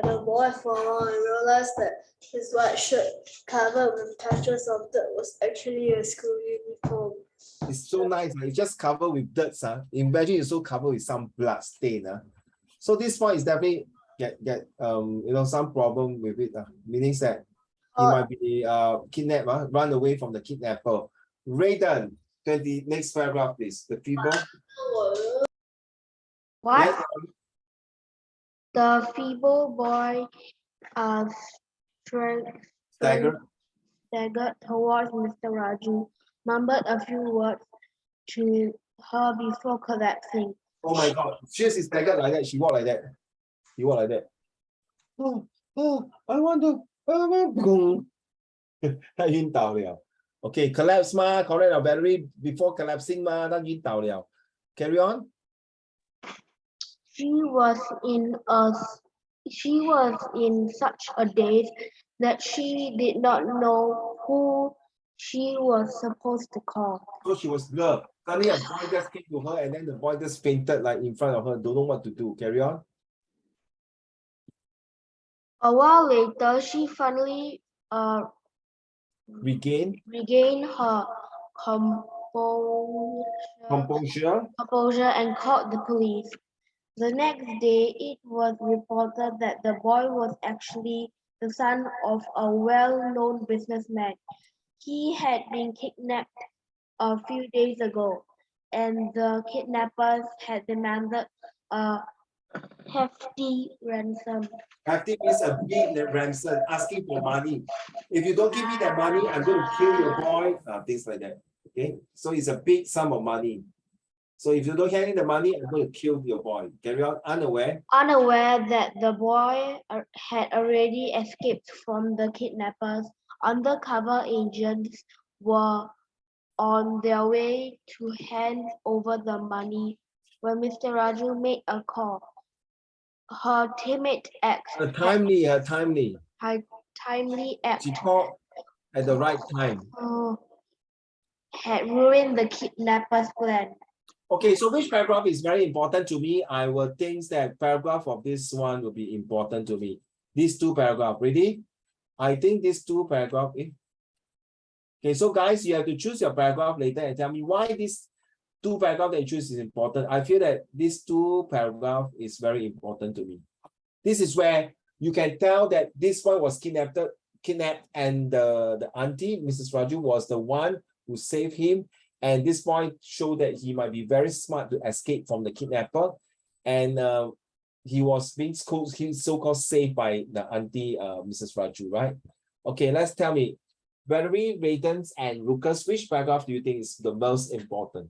The boy for a while and realized that his white shirt covered with patches of dirt was actually a school uniform. It's so nice. It's just covered with dirt. Imagine it's so covered with some blood stain. So this boy is definitely get some problem with it. Meaning that he might be kidnapped, run away from the kidnapper. Raiden, next paragraph, please. The feeble. What? Yes. The feeble boy staggered towards Mr. Raju, mumbled a few words to her before collapsing. Oh my God. She is staggered like that. She walked like that. He walked like that. I want to. 他晕倒了。Okay, collapse 嘛 correct 了 battery before collapsing 嘛，他晕倒了。Carry on. She was in such a daze that she did not know who she was supposed to call. So she was blurred. Suddenly a boy just came to her and then the boy just fainted like in front of her. Don't know what to do. Carry on. A while later, she finally regain her composure. composure and called the police. The next day, it was reported that the boy was actually the son of a well-known businessman. He had been kidnapped a few days ago, and the kidnappers had demanded a hefty ransom. Hefty means a big ransom, asking for money. If you don't give me that money, I'm going to kill your boy. Things like that. Okay, so it's a big sum of money. So if you don't hand in the money, I'm going to kill your boy. Carry on. Unaware that the boy had already escaped from the kidnappers, undercover agents were on their way to hand over the money when Mr. Raju made a call. Her timid act, timely. her timely act She called at the right time. had ruined the kidnappers' plan. Okay, so which paragraph is very important to me? I will think that paragraph of this one will be important to me. These two paragraphs, ready? I think these two paragraphs. Okay, so guys, you have to choose your paragraph later and tell me why these two paragraphs that you choose is important. I feel that these two paragraphs is very important to me. This is where you can tell that this one was kidnapped, and the auntie, Mrs. Raju, was the one who saved him. And this point showed that he might be very smart to escape from the kidnapper. And he was being so-called saved by the auntie, Mrs. Raju, right? Okay, let's tell me, Valerie, Radens, and Lucas, which paragraph do you think is the most important?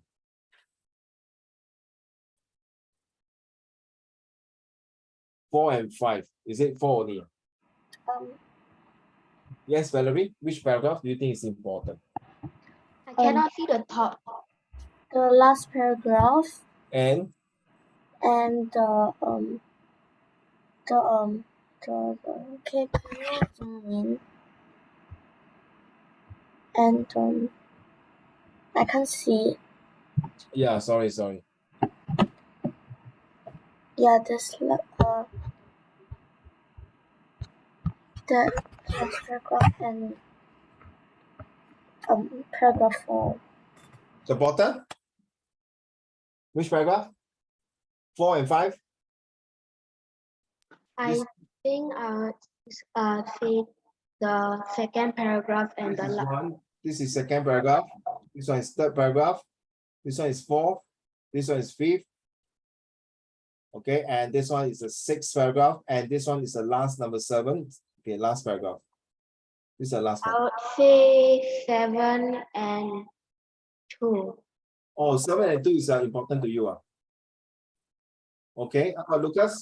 Four and five. Is it four only? Yes, Valerie, which paragraph do you think is important? I cannot see the top. The last paragraph. And the okay, can you zoom in? And I can't see. Yeah, sorry. Yeah, this the last paragraph and paragraph 4. The bottom? Which paragraph? 4 and 5? I think say the second paragraph and This the is last. one. This is second paragraph. This one is third paragraph. This one is fourth. This one is fifth. Okay, and this one is the sixth paragraph, and this one is the last, number 7. Okay, last paragraph. This is the last one. I would say 7 and 2. Oh, 7 and 2 is important to you. Okay, how about Lucas?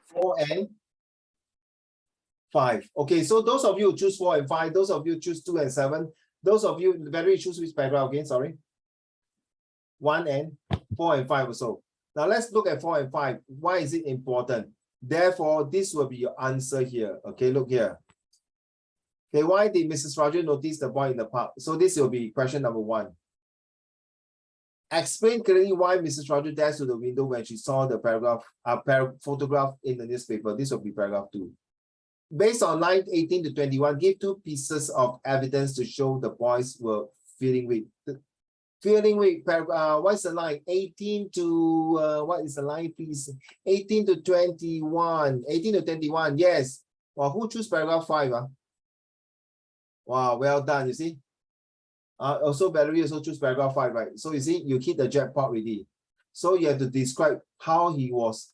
4 and 5. Okay, so those of you who choose 4 and 5, those of you choose 2 and 7, those of you very choose which paragraph again, sorry. 1 and 4 and 5 also. Now let's look at 4 and 5. Why is it important? Therefore, this will be your answer here. Okay, look here. Okay, why did Mrs. Raju notice the boy in the park? So this will be question number 1. Explain clearly why Mrs. Raju dashed to the window when she saw the photograph in the newspaper. This will be paragraph 2. Based on line 18 to 21, give 2 pieces of evidence to show the boys were feeling weak. Feeling weak, what's the line? 18 to, what is the line, please? 18 to 21. 18 to 21, yes. Well, who choose paragraph 5? Wow, well done, you see. Also, Valerie also choose paragraph 5, right? So you see, you hit the jackpot already. So you have to describe how he was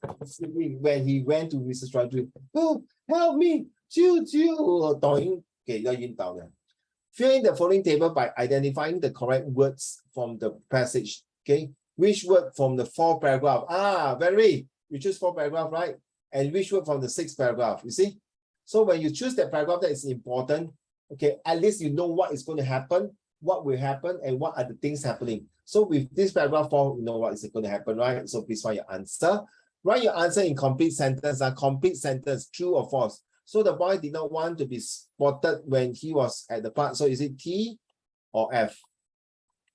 when he went to Mrs. Raju. Oh, help me, okay, fill in the following table by identifying the correct words from the passage. Okay, which word from the 4th paragraph? Valerie, you choose 4th paragraph, right? And which word from the 6th paragraph? You see, so when you choose that paragraph that is important, okay, at least you know what is going to happen, what will happen, and what are the things happening. So with this paragraph 4, you know what is going to happen, right? So please write your answer. Write your answer in complete sentence. Complete sentence, true or false. So the boy did not want to be spotted when he was at the park. So is it T or F?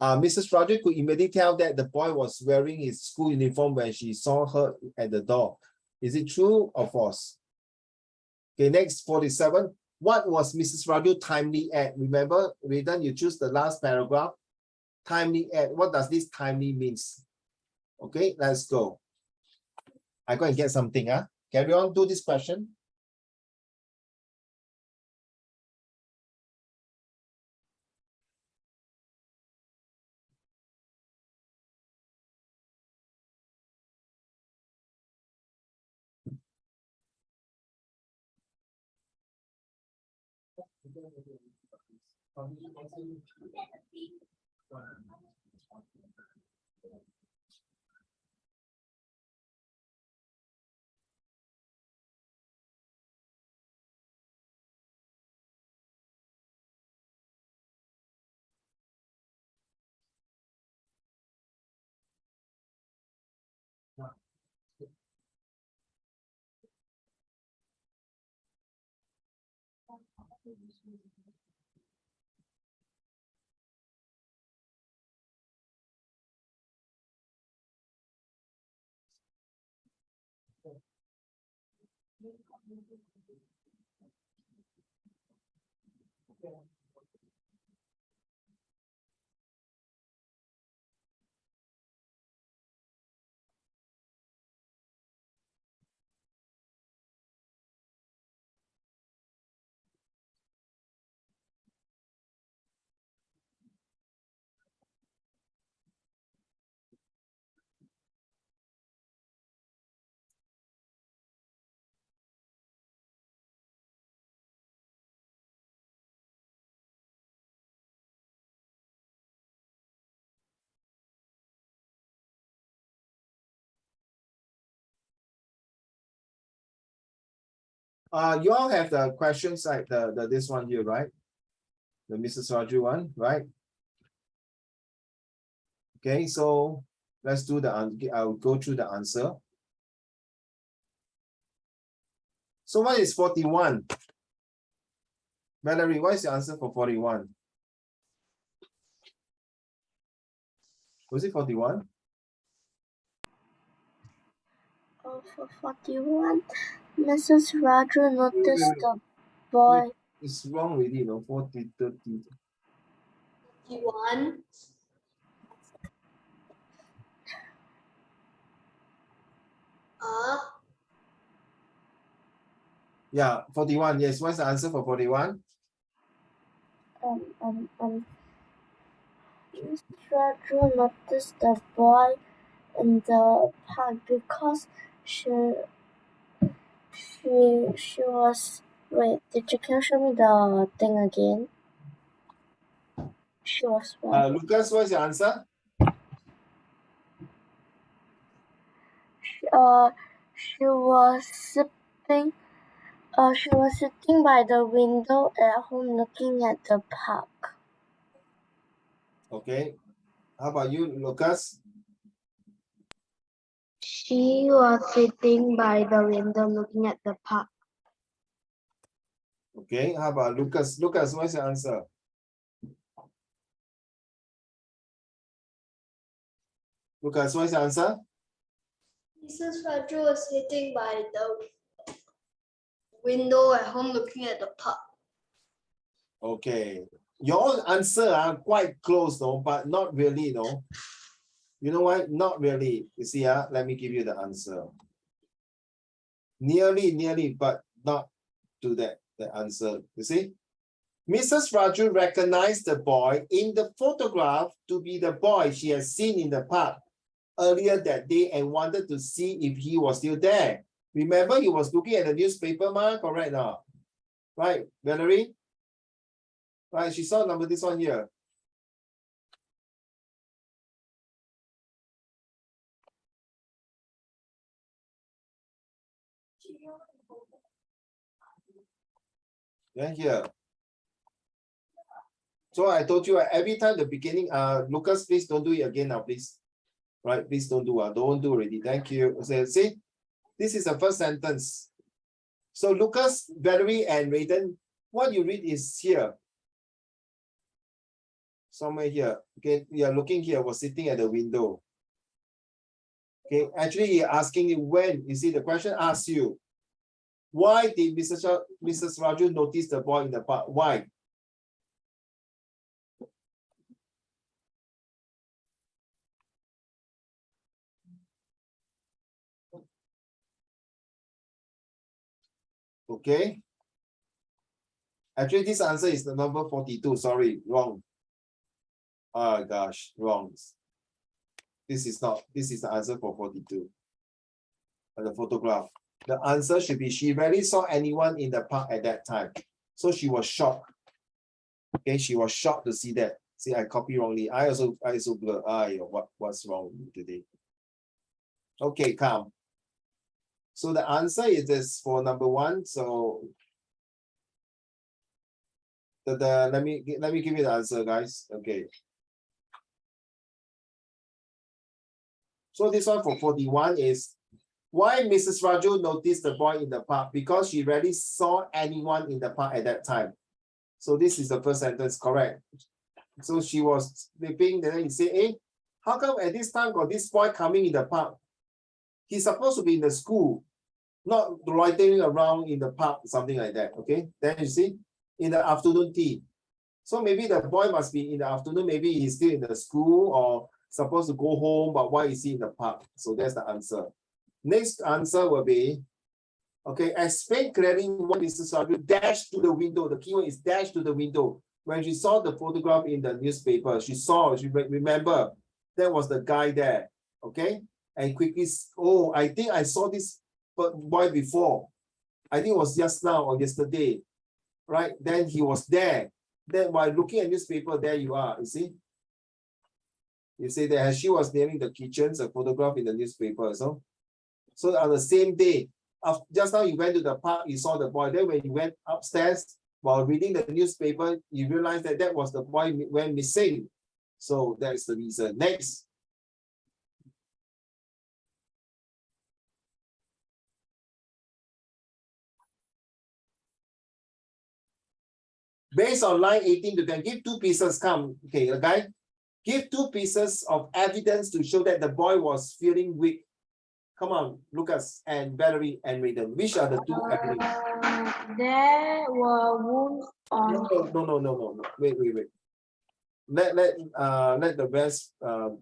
Mrs. Raju could immediately tell that the boy was wearing his school uniform when she saw her at the door. Is it true or false? Okay, next 47. What was Mrs. Raju timely at? Remember, Rayden, you choose the last paragraph. Timely at. What does this timely means? Okay, let's go. I go and get something. Carry on, do this question. You all have the questions like the this one here, right? The Mrs. Raju one, right? Okay, so let's do I'll go through the answer. So what is 41? Valerie, what is your answer for 41? Was it 41? For 41, Mrs. Raju noticed the boy. It's wrong already, you know, 40, 30. 51. Yeah, 41. Yes, what's the answer for 41? Mrs. Raju noticed the boy in the park because she was. Wait, can you show me the thing again? She was what? Lucas, what's your answer? She was sitting. She was sitting by the window at home looking at the park. Okay. How about you, Lucas? She was sitting by the window looking at the park. Okay. How about Lucas? Lucas, what's your answer? Lucas, what's your answer? Mrs. Raju was sitting by the window at home looking at the park. Okay. Your answer are quite close though, but not really though. You know what? Not really. You see, let me give you the answer. Nearly, but not to the answer. You see? Mrs. Raju recognized the boy in the photograph to be the boy she has seen in the park earlier that day and wanted to see if he was still there. Remember, he was looking at the newspaper, correct now? Right, Valerie? Right, she saw this one here. Then here. So I told you every time the beginning, Lucas, please don't do it again now, please. Right, please don't do don't do already. Thank you. So, see, this is the first sentence. So Lucas, Valerie, and Rayden, what you read is here. Somewhere here. Okay, you are looking here, was sitting at the window. Okay, actually you're asking you when. You see, the question asks you, Why did Mrs. Raju notice the boy in the park? Why? Okay. Actually, this answer is the number 42. Sorry, wrong. Oh gosh, wrong. This is the answer for 42. The photograph. The answer should be she rarely saw anyone in the park at that time. So she was shocked. Okay, she was shocked to see that. See, I copy wrongly. I also blur. What's wrong today? Okay, calm. So the answer is this for number 1. So let me give you the answer, guys. Okay. So this one for 41 is why Mrs. Raju noticed the boy in the park? Because she rarely saw anyone in the park at that time. So this is the first sentence, correct? So she was sleeping, then you say, hey, how come at this time got this boy coming in the park? He's supposed to be in the school, not loitering around in the park, something like that, okay? Then you see, in the afternoon tea. So maybe the boy must be in the afternoon, maybe he's still in the school or supposed to go home, but why is he in the park? So that's the answer. Next answer will be, okay, explain clearly what Mrs. Raju dashed to the window. The keyword is dash to the window. When she saw the photograph in the newspaper, she remember that was the guy there, okay? And quickly, oh, I think I saw this boy before. I think it was just now or yesterday, right? Then he was there. Then while looking at newspaper, there you are, you see? You say that as she was nearing the kitchen, a photograph in the newspaper. So on the same day, just now you went to the park, you saw the boy. Then when you went upstairs while reading the newspaper, you realized that was the boy went missing. So that is the reason. Next. Based on line 18 to 10, give 2 pieces. Come, okay, a guy. Give 2 pieces of evidence to show that the boy was feeling weak. Come on, Lucas and Valerie and Raiden. Which are the 2 evidence? There were wounds on. No. Wait. Let the rest. Are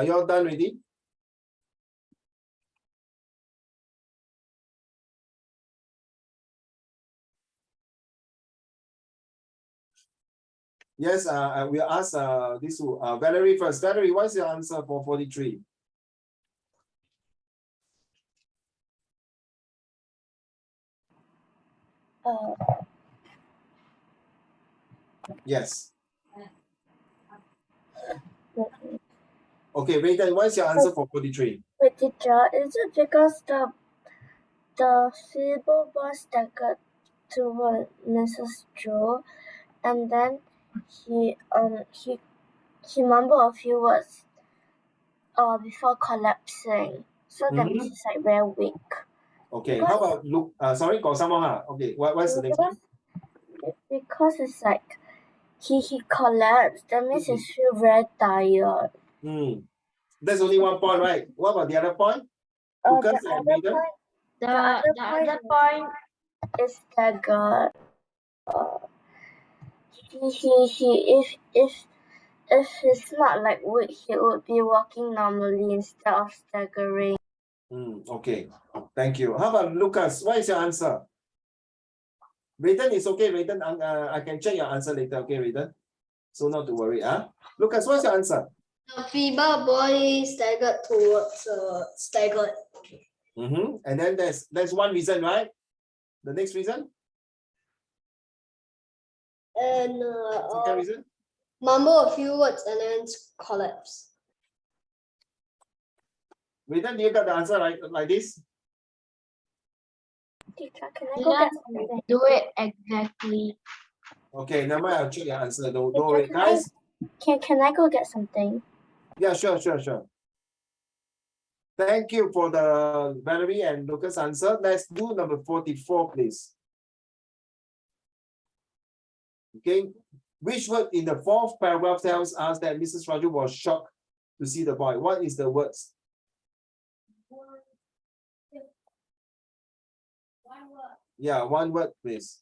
you all done already? Yes. We'll ask this Valerie first. Valerie, what's your answer for 43? Yes. Okay, Raiden, what's your answer for 43? Wait, teacher, is it because the feeble boy staggered toward Mrs. Joe, and then he mumbled a few words before collapsing, so that means he's like very weak. Okay, how about look? Sorry, got someone. Okay, what's the next one? Because it's like he collapsed. That means he feel very tired. There's only 1 point, right? What about the other point? The other point is staggered. If he's not like weak, he would be walking normally instead of staggering. Okay, thank you. How about Lucas? What is your answer? Raiden is okay. Raiden, I can check your answer later. Okay, Raiden. So not to worry. Lucas, what's your answer? The feeble boy staggered towards staggered. And then there's one reason, right? The next reason? And second reason? mumble a few words and then collapse. Raiden, you got the answer right like this? Teacher, can I go get something? Do it exactly. Okay, never mind, I'll check your answer. Don't worry, guys. Can I go get something? Yeah, sure. Thank you for the Valerie and Lucas answer. Let's do number 44, please. Okay, which word in the 4th paragraph tells us that Mrs. Raju was shocked to see the boy? What is the words? Yeah, one word, please.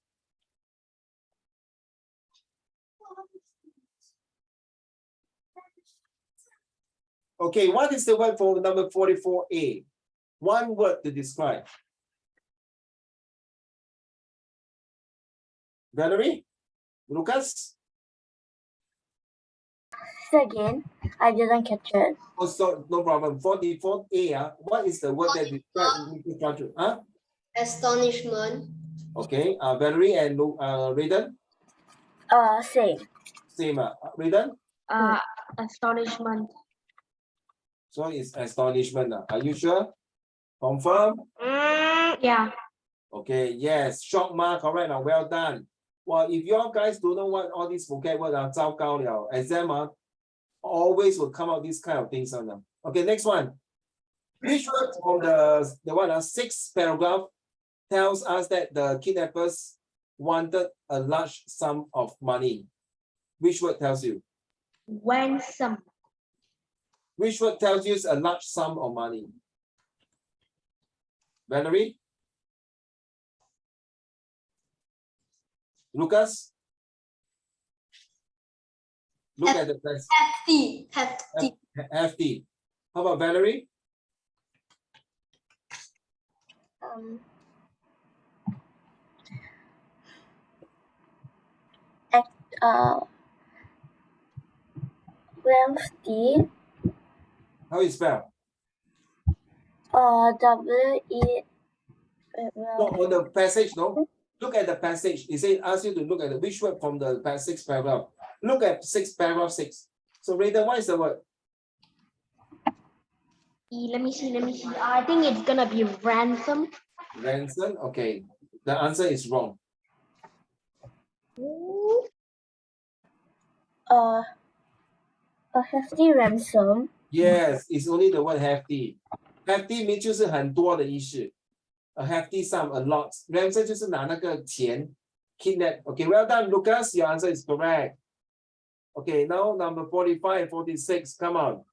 Okay, what is the word for number 44A? One word to describe. Valerie? Lucas? Say again. I didn't catch it. Oh, so no problem. 44A, what is the word that describes? Huh? Astonishment. Okay, Valerie and Raiden? Same. Same. Raiden? Astonishment. So it's astonishment. Are you sure? Confirm? Yeah. Okay, yes. Shock mark, correct. Well done. Well, if you guys don't know what all these vocab words are, 糟糕了. Exam always will come out these kind of things. Okay, next one. Which word from the one sixth paragraph tells us that the kidnappers wanted a large sum of money? Which word tells you? Ransom. Which word tells you a large sum of money? Valerie? Lucas? Look at the text. Hefty. Hefty. How about Valerie? Wealthy. How you spell? W-E. No, on the passage, no? Look at the passage. It says ask you to look at the which word from the sixth paragraph. Look at paragraph 6. So Raider, what is the word? Let me see. I think it's gonna be ransom. Ransom. Okay. The answer is wrong. A hefty ransom. Yes, it's only the word hefty. Hefty means 就是很多的意思。A hefty sum, a lot. Ransom 就是拿那个钱 kidnap. Okay, well done, Lucas. Your answer is correct. Okay, now number 45, 46. Come on.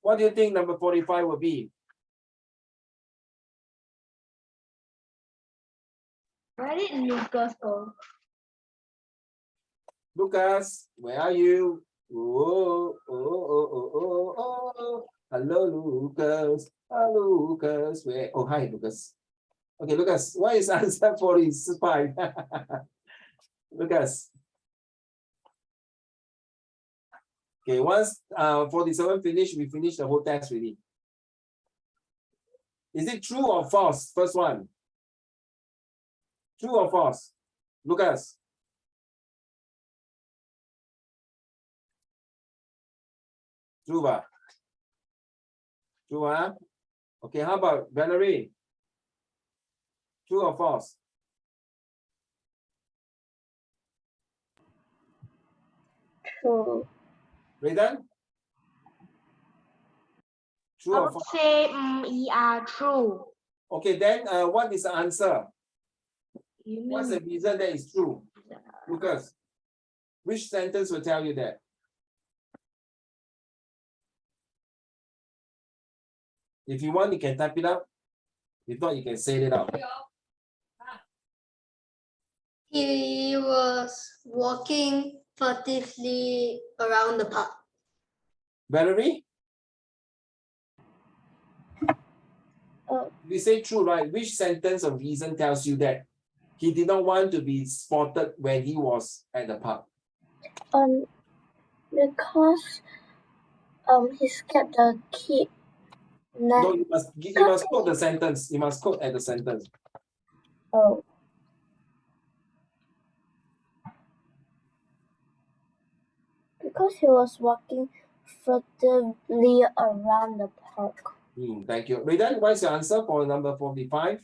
What do you think number 45 will be? Where did Lucas go? Lucas, where are you? Oh. Hello, Lucas. Hello, Lucas. Where? Oh, hi, Lucas. Okay, Lucas, what is answer 45? Lucas. Okay, once 47 finish, we finish the whole test really. Is it true or false? First one. True or false? Lucas. True, ba? True, huh? Okay, how about Valerie? True or false? True. Raiden? True I or would false? say true. Okay, then what is the answer? You mean What's the reason that is true? Lucas, which sentence will tell you that? If you want, you can type it out. If not, you can say it out. He was walking furtively around the park. Valerie? We say true, right? Which sentence or reason tells you that he did not want to be spotted when he was at the park? Because he scared the kid. No, you must quote the sentence. You must quote at the sentence. Oh. Because he was walking furtively around the park. Thank you. Raiden, what's your answer for number 45?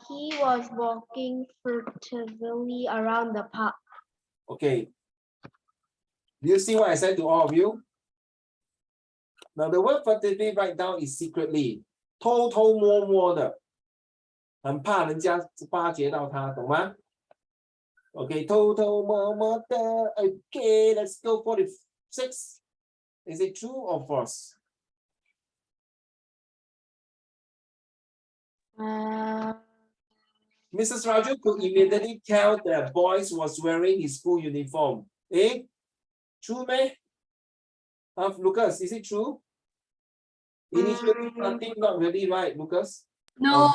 he was walking furtively around the park. Okay. Do you see what I said to all of you? Now the word furtively right down is secretly. 偷偷摸摸的，很怕人家发觉到他，懂吗？ Okay, 偷偷摸摸的。Okay, let's go 46. Is it true or false? Mrs. Raju could immediately tell the boy was wearing his school uniform. Eh? True, man? Lucas, is it true? Initially, something not really right, Lucas. No.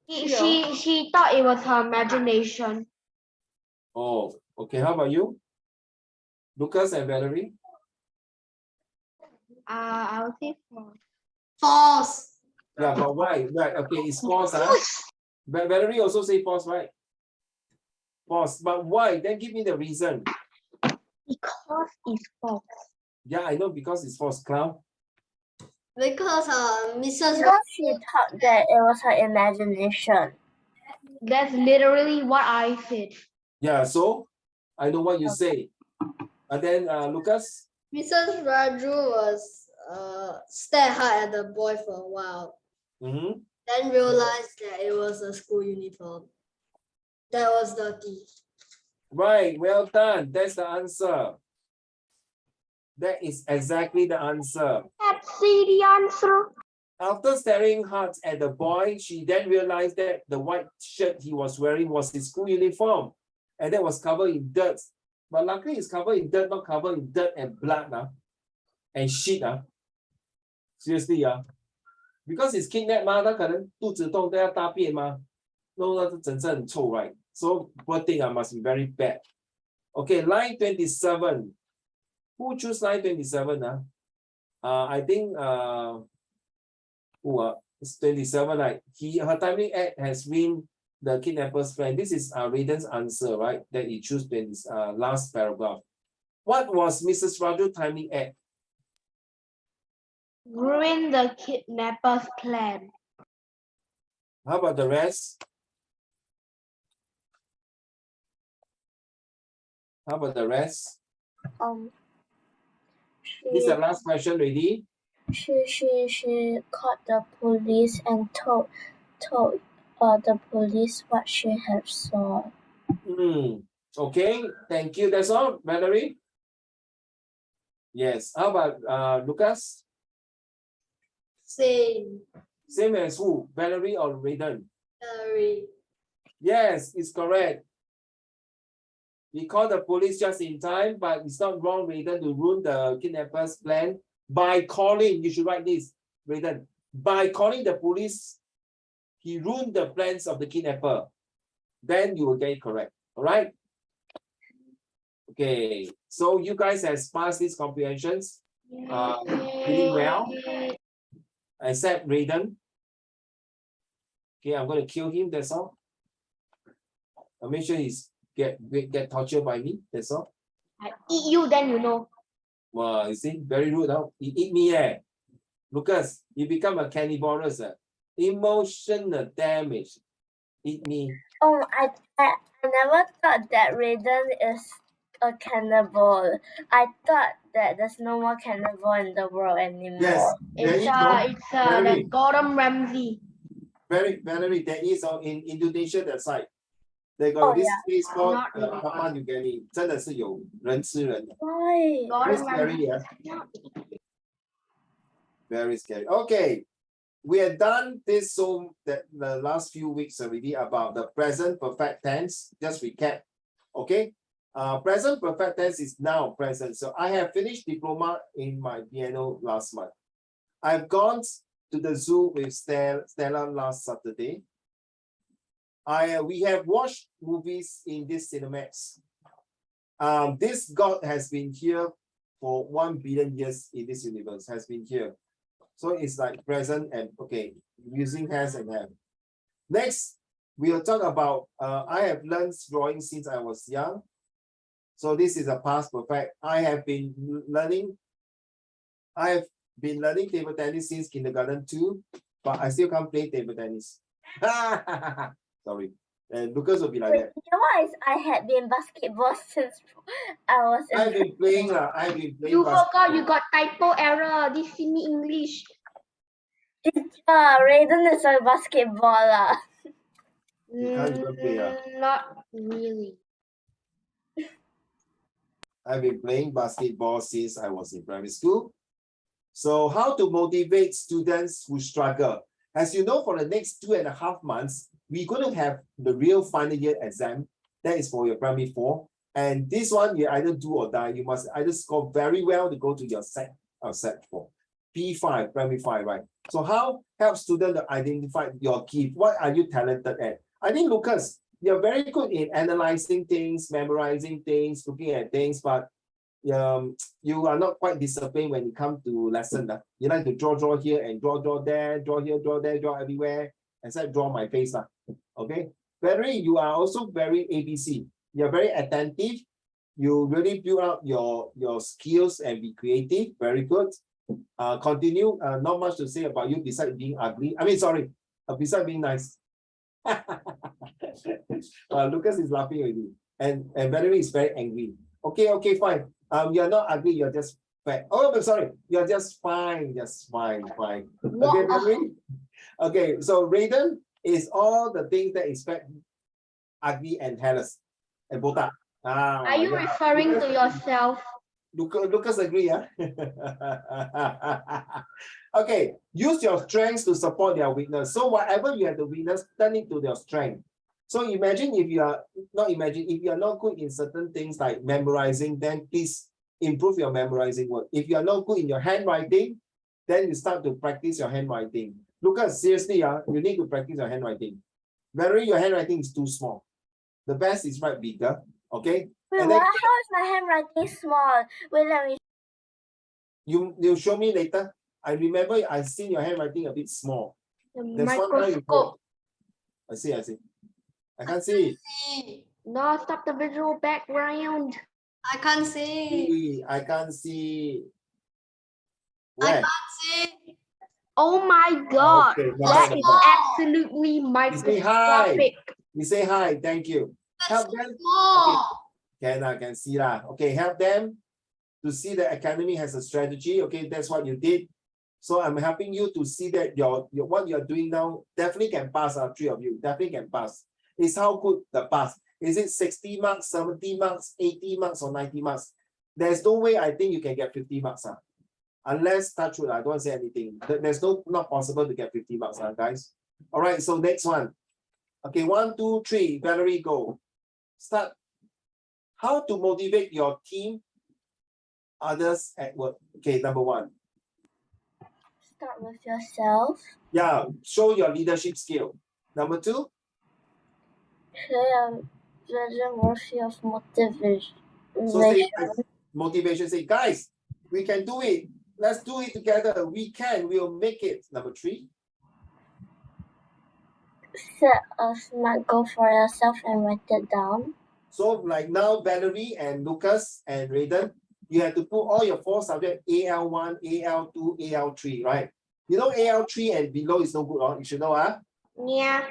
She thought it was her imagination. Oh, okay. How about you? Lucas and Valerie? I would say false. False. Yeah, but why? Right, okay, it's false, huh? Valerie also say false, right? False, but why? Then give me the reason. Because it's false. Yeah, I know, because it's false. Clown. Because Mrs. Because she thought that it was her imagination. That's literally what I said. Yeah, so I know what you say. And then Lucas? Mrs. Raju was stare hard at the boy for a while. Mm-hmm. Then realized that it was a school uniform that was dirty. Right, well done. That's the answer. That is exactly the answer. Let's see the answer. After staring hard at the boy, she then realized that the white shirt he was wearing was his school uniform, and that was covered in dirt. But luckily, it's covered in dirt, not covered in dirt and blood and shit. Seriously, because it's kidnapped 嘛，他可能肚子痛都要大便嘛，弄到整身很臭 right? So poor thing must be very bad. Okay, line 27. Who choose line 27? I think it's 27, right? Her timing act has been the kidnapper's plan. This is Raiden's answer, right? That he choose last paragraph. What was Mrs. Raju timing act? Ruin the kidnapper's plan. How about the rest? How about the rest? This is the last question, ready? She called the police and told the police what she had saw. Okay, thank you. That's all, Valerie? Yes. How about Lucas? Same. Same as who? Valerie or Raiden? Valerie. Yes, it's correct. He called the police just in time, but it's not wrong, Raiden, to ruin the kidnapper's plan by calling. You should write this, Raiden. By calling the police, he ruined the plans of the kidnapper. Then you will get it correct. All right? Okay. So you guys have passed these comprehensions pretty well, except Raiden. Okay, I'm going to kill him. That's all. I'll make sure he's get tortured by me. That's all. I eat you, then you know. Wow, you see, very rude. He eat me, Lucas, you become a cannibalist. Emotional damage. Eat me. Oh, I never thought that Raiden is a cannibal. I thought that there's no more cannibal in the world anymore. Yes, It's the Gordon Ramsay. Valerie, there is in Indonesia that side. They got this place called Papua New Guinea. 真的是有人吃人的。Why? Very scary, Very scary. Okay, we have done this the last few weeks already about the present perfect tense. Just recap. Okay, present perfect tense is now present. So I have finished diploma in my piano last month. I've gone to the zoo with Stella last Saturday. We have watched movies in this Cinemax. This God has been here for 1 billion years in this universe, has been here. So it's like present and okay, using hands and hand. Next, we'll talk about, I have learned drawing since I was young. So this is a past perfect. I have been learning table tennis since kindergarten too, but I still can't play table tennis. Sorry. And Lucas will be like that. You know, I had been basketball since I was in I've been playing. You forgot you got typo error. This is me English. Raiden is a basketballer. You can't even play. Not really. I've been playing basketball since I was in primary school. So how to motivate students who struggle? As you know, for the next 2.5 months, we're going to have the real final year exam. That is for your primary 4. And this one, you either do or die. You must either score very well to go to your set 4. P5, primary 5, right? So how help students to identify your gift? What are you talented at? I think, Lucas, you're very good in analyzing things, memorizing things, looking at things, but you are not quite disciplined when it comes to lesson. You like to draw here and draw there, draw here, draw there, draw everywhere, except draw my face. Okay. You are also very ABC. You're very attentive. You really build up your skills and be creative. Very good. Continue. Not much to say about you besides being ugly. Besides being nice. Lucas is laughing already. And Valerie is very angry. Okay, fine. You're not ugly, you're just fat. Oh, I'm sorry. You're just fine. Just fine. Okay, Valerie? Okay, so Raiden is all the things that is fat, ugly, and hairless. And botak. Are you referring to yourself? Lucas agree, yeah? Okay, use your strengths to support their weakness. So whatever you have the weakness, turn it to their strength. So imagine if you are not good in certain things like memorizing, then please improve your memorizing work. If you are not good in your handwriting, then you start to practice your handwriting. Lucas, seriously, you need to practice your handwriting. Valerie, your handwriting is too small. The best is write bigger, okay? Wait, And then, how is my handwriting small? Wait, let me. you show me later. I remember I seen your handwriting a bit small. The There's one time you wrote. microscope. I see. I can't see. No, stop the visual background. I can't see. I can't see. I Where? can't see. Oh my God, Okay, that is small. absolutely You say hi. microscopic. We say hi. Thank you. Help That's them. small. I can see lah. Okay, help them to see the academy has a strategy. Okay, that's what you did. So I'm helping you to see that your what you're doing now definitely can pass. 3 of you definitely can pass. It's how good the pass. Is it 60 marks, 70 marks, 80 marks, or 90 marks? There's no way I think you can get 50 marks. Unless, touch wood, I don't want to say anything. There's not possible to get 50 marks, guys. All right, so next one. Okay, 1, 2, 3. Valerie, go. Start. How to motivate your team, others at work. Okay, number 1. Start with yourself. Yeah, show your leadership skill. Number 2. Share a vision worthy of motivation. So say motivation. Say, guys, we can do it. Let's do it together. We can. We'll make it. Number 3. Set a smart goal for yourself and write it down. So like now, Valerie and Lucas and Raiden, you have to put all your 4 subjects, AL1, AL2, AL3, right? You know AL3 and below is no good, you should know, Yeah.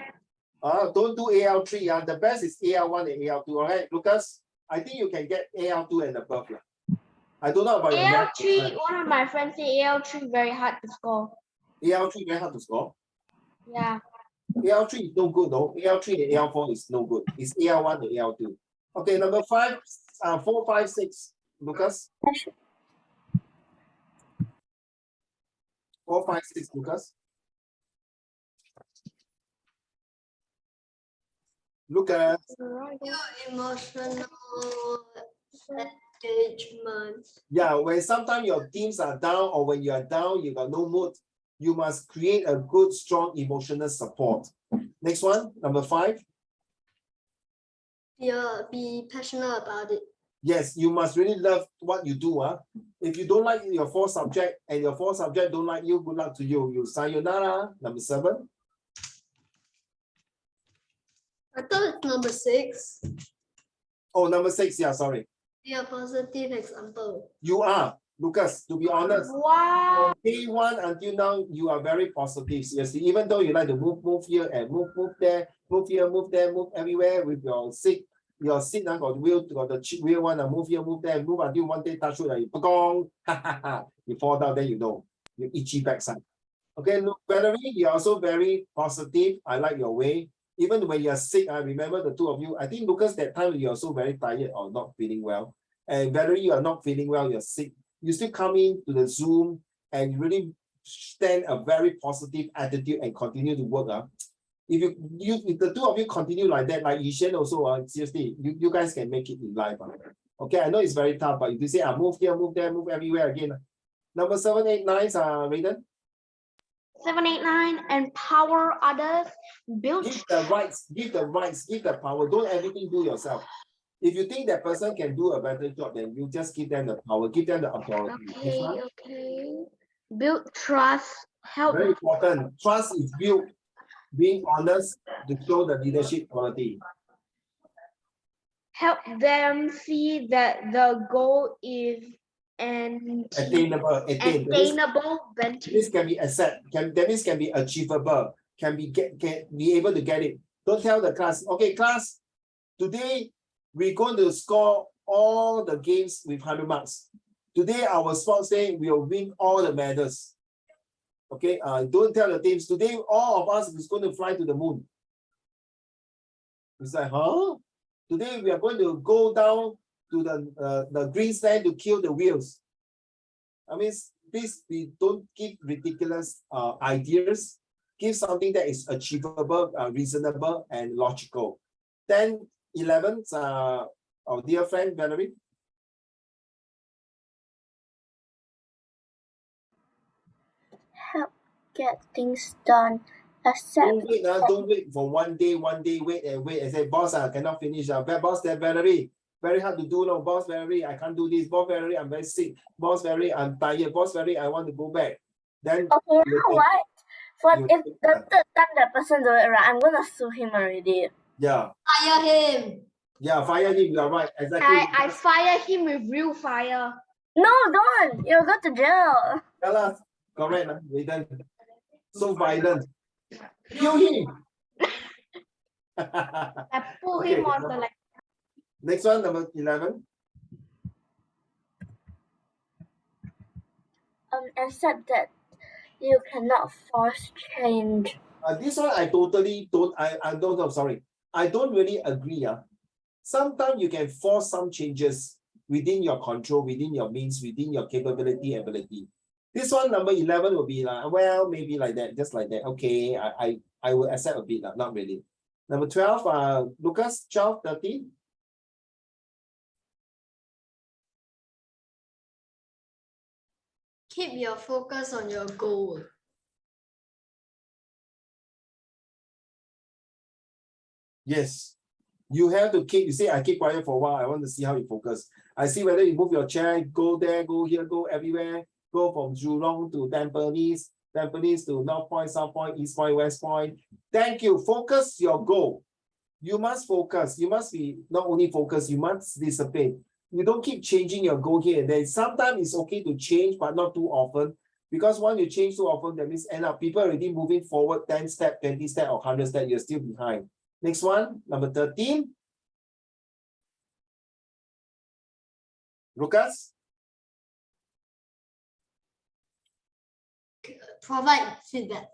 don't do AL3, the best is AL1 and AL2, all right? Lucas, I think you can get AL2 and above. I don't know about your math. AL3, one of my friends say AL3 very hard to score. AL3 very hard to score? Yeah. AL3 is no good, though. AL3 and AL4 is no good. It's AL1 and AL2. Okay, number 5, 4, 5, 6. Lucas? 4, 5, 6, Lucas. Lucas. Your emotional engagement. Yeah, when sometimes your teams are down or when you are down, you got no mood, you must create a good, strong emotional support. Next one, number 5. Yeah, be passionate about it. Yes, you must really love what you do. If you don't like your 4 subject and your 4 subject don't like you, good luck to you. You sayonara. Number 7. I thought it's number 6. Oh, number 6. Yeah, sorry. Be a positive example. You are, Lucas, to be honest. Wow. From day 1 until now, you are very positive. Seriously, even though you like to move here and move there, move here, move there, move everywhere with your seat. Your seat got the wheel, got the cheap wheel one, move here, move there, move until one day touch wood, you fall down, then you know, you itchy backside. Okay, look, Valerie, you're also very positive. I like your way. Even when you're sick, I remember the 2 of you. I think Lucas, that time you're also very tired or not feeling well. And Valerie, you are not feeling well, you're sick. You still come in to the Zoom and you really stand a very positive attitude and continue to work. If if the two of you continue like that, like Yishen also, seriously, you guys can make it in life. Okay, I know it's very tough, but if you say, move here, move there, move everywhere again. Number 7, 8, 9, Raiden. 7, 8, 9. Empower others. Build. Give the rights, give the power. Don't everything do yourself. If you think that person can do a better job, then you just give them the power, give them the authority. Okay. Build trust. Help. Very important. Trust is built being honest to show the leadership quality. Help them see that the goal is Attainable. This can be that means can be achievable, can be able to get it. Don't tell the class, okay, class, today we're going to score all the games with 100 marks. Today our sports day will win all the medals. Okay, don't tell the teams today all of us is going to fly to the moon. It's like, huh? Today we are going to go down to the green stand to kill the whales. I mean, please, we don't give ridiculous ideas. Give something that is achievable, reasonable, and logical. 10, 11, our dear friend Valerie. Help get things done. Accept. Don't wait for one day, wait and say, boss, I cannot finish. Boss, that Valerie, very hard to do. No, boss Valerie, I can't do this. Boss Valerie, I'm very sick. Boss Valerie, I'm tired. Boss Valerie, I want to go back. Then okay, you know what? For if the third time that person do it right, I'm gonna sue him already. Yeah. Fire him. Yeah, fire him. You're right. Exactly. I fire him with real fire. No, don't. You'll go to jail. Yeah, correct. So violent. Kill him. I pull him on the like. Next one, number 11. Accept that you cannot force change. This one I totally don't. I don't know. Sorry, I don't really agree. Sometimes you can force some changes within your control, within your means, within your capability, ability. This one, number 11, will be like, well, maybe like that, just like that. Okay, I will accept a bit, not really. Number 12, Lucas, 12, 13. Keep your focus on your goal. Yes, you have to keep, you say, I keep quiet for a while. I want to see how you focus. I see whether you move your chair, go there, go here, go everywhere, go from Jurong to Tampines, Tampines to North Point, South Point, East Point, West Point. Thank you. Focus your goal. You must focus. You must be not only focused, you must discipline. You don't keep changing your goal here and there. Sometimes it's okay to change, but not too often. Because when you change too often, that means end up people already moving forward 10 steps, 20 steps, or 100 steps, you're still behind. Next one, number 13. Lucas? Provide feedback.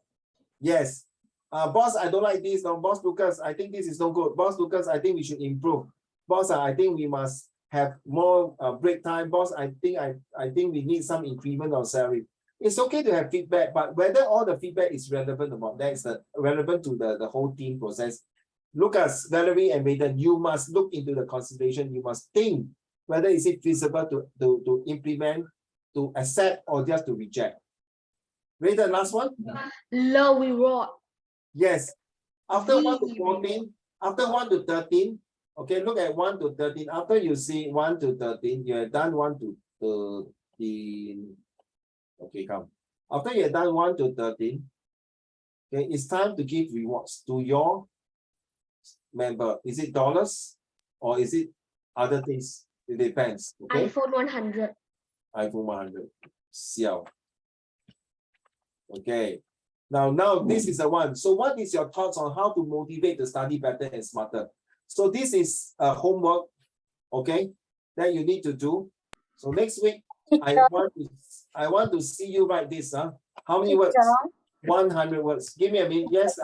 Yes. Boss, I don't like this. No, Boss Lucas, I think this is no good. Boss Lucas, I think we should improve. Boss, I think we must have more break time. Boss, I think we need some increment of salary. It's okay to have feedback, but whether all the feedback is relevant or not, that is relevant to the whole team process. Lucas, Valerie, and Maiden, you must look into the consideration. You must think whether is it feasible to implement, to accept, or just to reject. Maiden, last one. Low reward. Yes. After 1 to 14, after 1 to 13, okay, look at 1 to 13. After you see 1 to 13, you have done 1 to 13. Okay, come. After you have done 1 to 13, okay, it's time to give rewards to your member. Is it dollars or is it other things? It depends. Okay. iPhone 100. iPhone 100. Xiao. Okay. Now this is the one. So what is your thoughts on how to motivate to study better and smarter? So this is a homework, okay, that you need to do. So next week, I want to see you write this. How many words? 100 words. Give me a minute. Yes.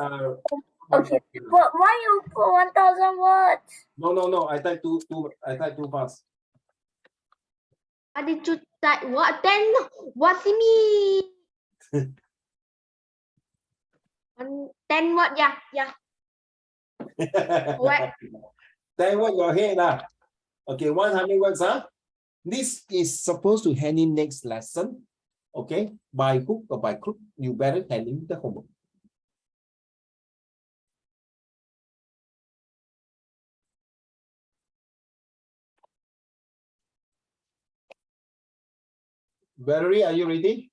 Okay. But why you put 1,000 words? No. I type too fast. I did you type what then? What's it mean? 10 what? Yeah. What? 10 word your head lah. Okay, 100 words, huh? This is supposed to hand in next lesson. Okay, by hook or by crook, you better hand in the homework. Valerie, are you ready?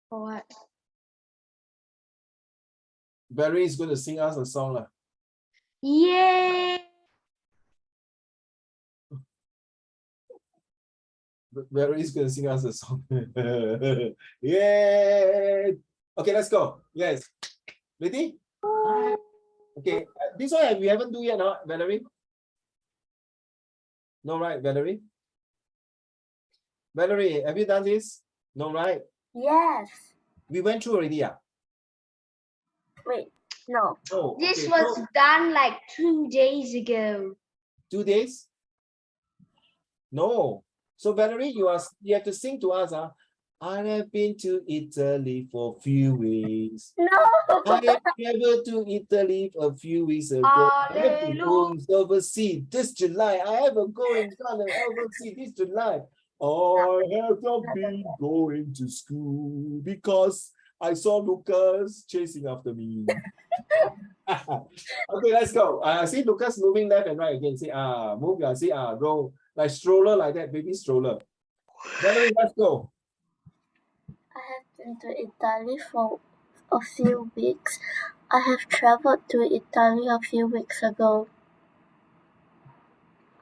For what? Valerie is going to sing us a song lah. Yay! Valerie is going to sing us a song. Yay! Okay, let's go. Yes. Ready? Okay, this one we haven't do yet, no, Valerie? No, right, Valerie? Valerie, have you done this? No, right? Yes. We went through already, yeah? Wait, no. Oh, This okay, was so done like 2 days ago. 2 days? No. So Valerie, you have to sing to us, huh? I have been to Italy for a few weeks. No. I have traveled to Italy a few weeks ago. I have been going overseas this July. I have a going overseas this July. I have not been going to school because I saw Lucas chasing after me. Okay, let's go. See Lucas moving left and right again. Say move. See go like stroller like that, baby stroller. Valerie, let's go. I have been to Italy for a few weeks. I have traveled to Italy a few weeks ago.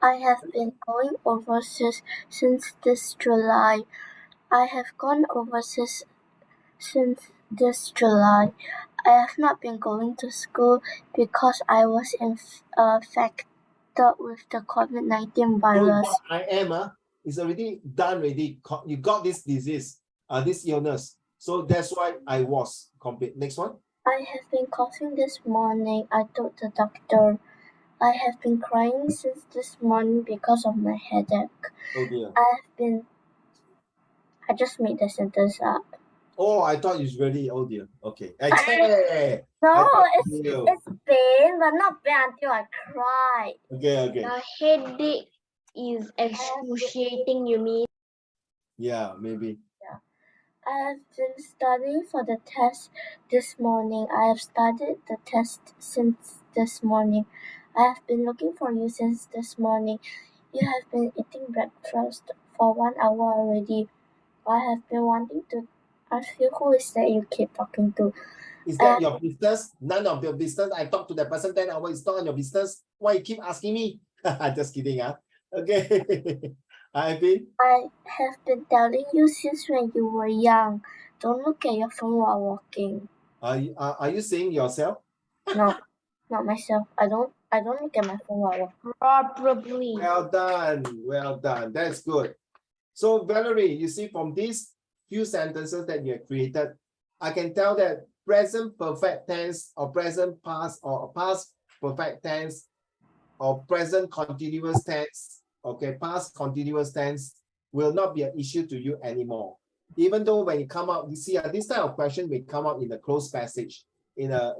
I have been going overseas since this July. I have gone overseas since this July. I have not been going to school because I was infected with the COVID-19 virus. So I am is already done already. You got this disease, this illness. So that's why I was complete. Next one. I have been coughing this morning. I told the doctor. I have been crying since this morning because of my headache. Oh dear. I just made the sentence up. Oh, I thought it's really, oh dear. Okay. Okay. No, it's pain, but not pain until I cry. Okay. The headache is excruciating, you mean? Yeah, maybe. I have been studying for the test this morning. I have studied the test since this morning. I have been looking for you since this morning. You have been eating breakfast for 1 hour already. I have been wanting to ask you who is that you keep talking to. Is that your business? None of your business. I talked to that person 10 hours. It's not on your business. Why you keep asking me? Just kidding, Okay. I have been telling you since when you were young. Don't look at your phone while walking. Are you saying yourself? No, not myself. I don't look at my phone while walking. Probably. Well done. That's good. So Valerie, you see from these few sentences that you have created, I can tell that present perfect tense or present past or past perfect tense or present continuous tense, okay, past continuous tense will not be an issue to you anymore. Even though when you come out, you see this type of question may come out in the closed passage, in a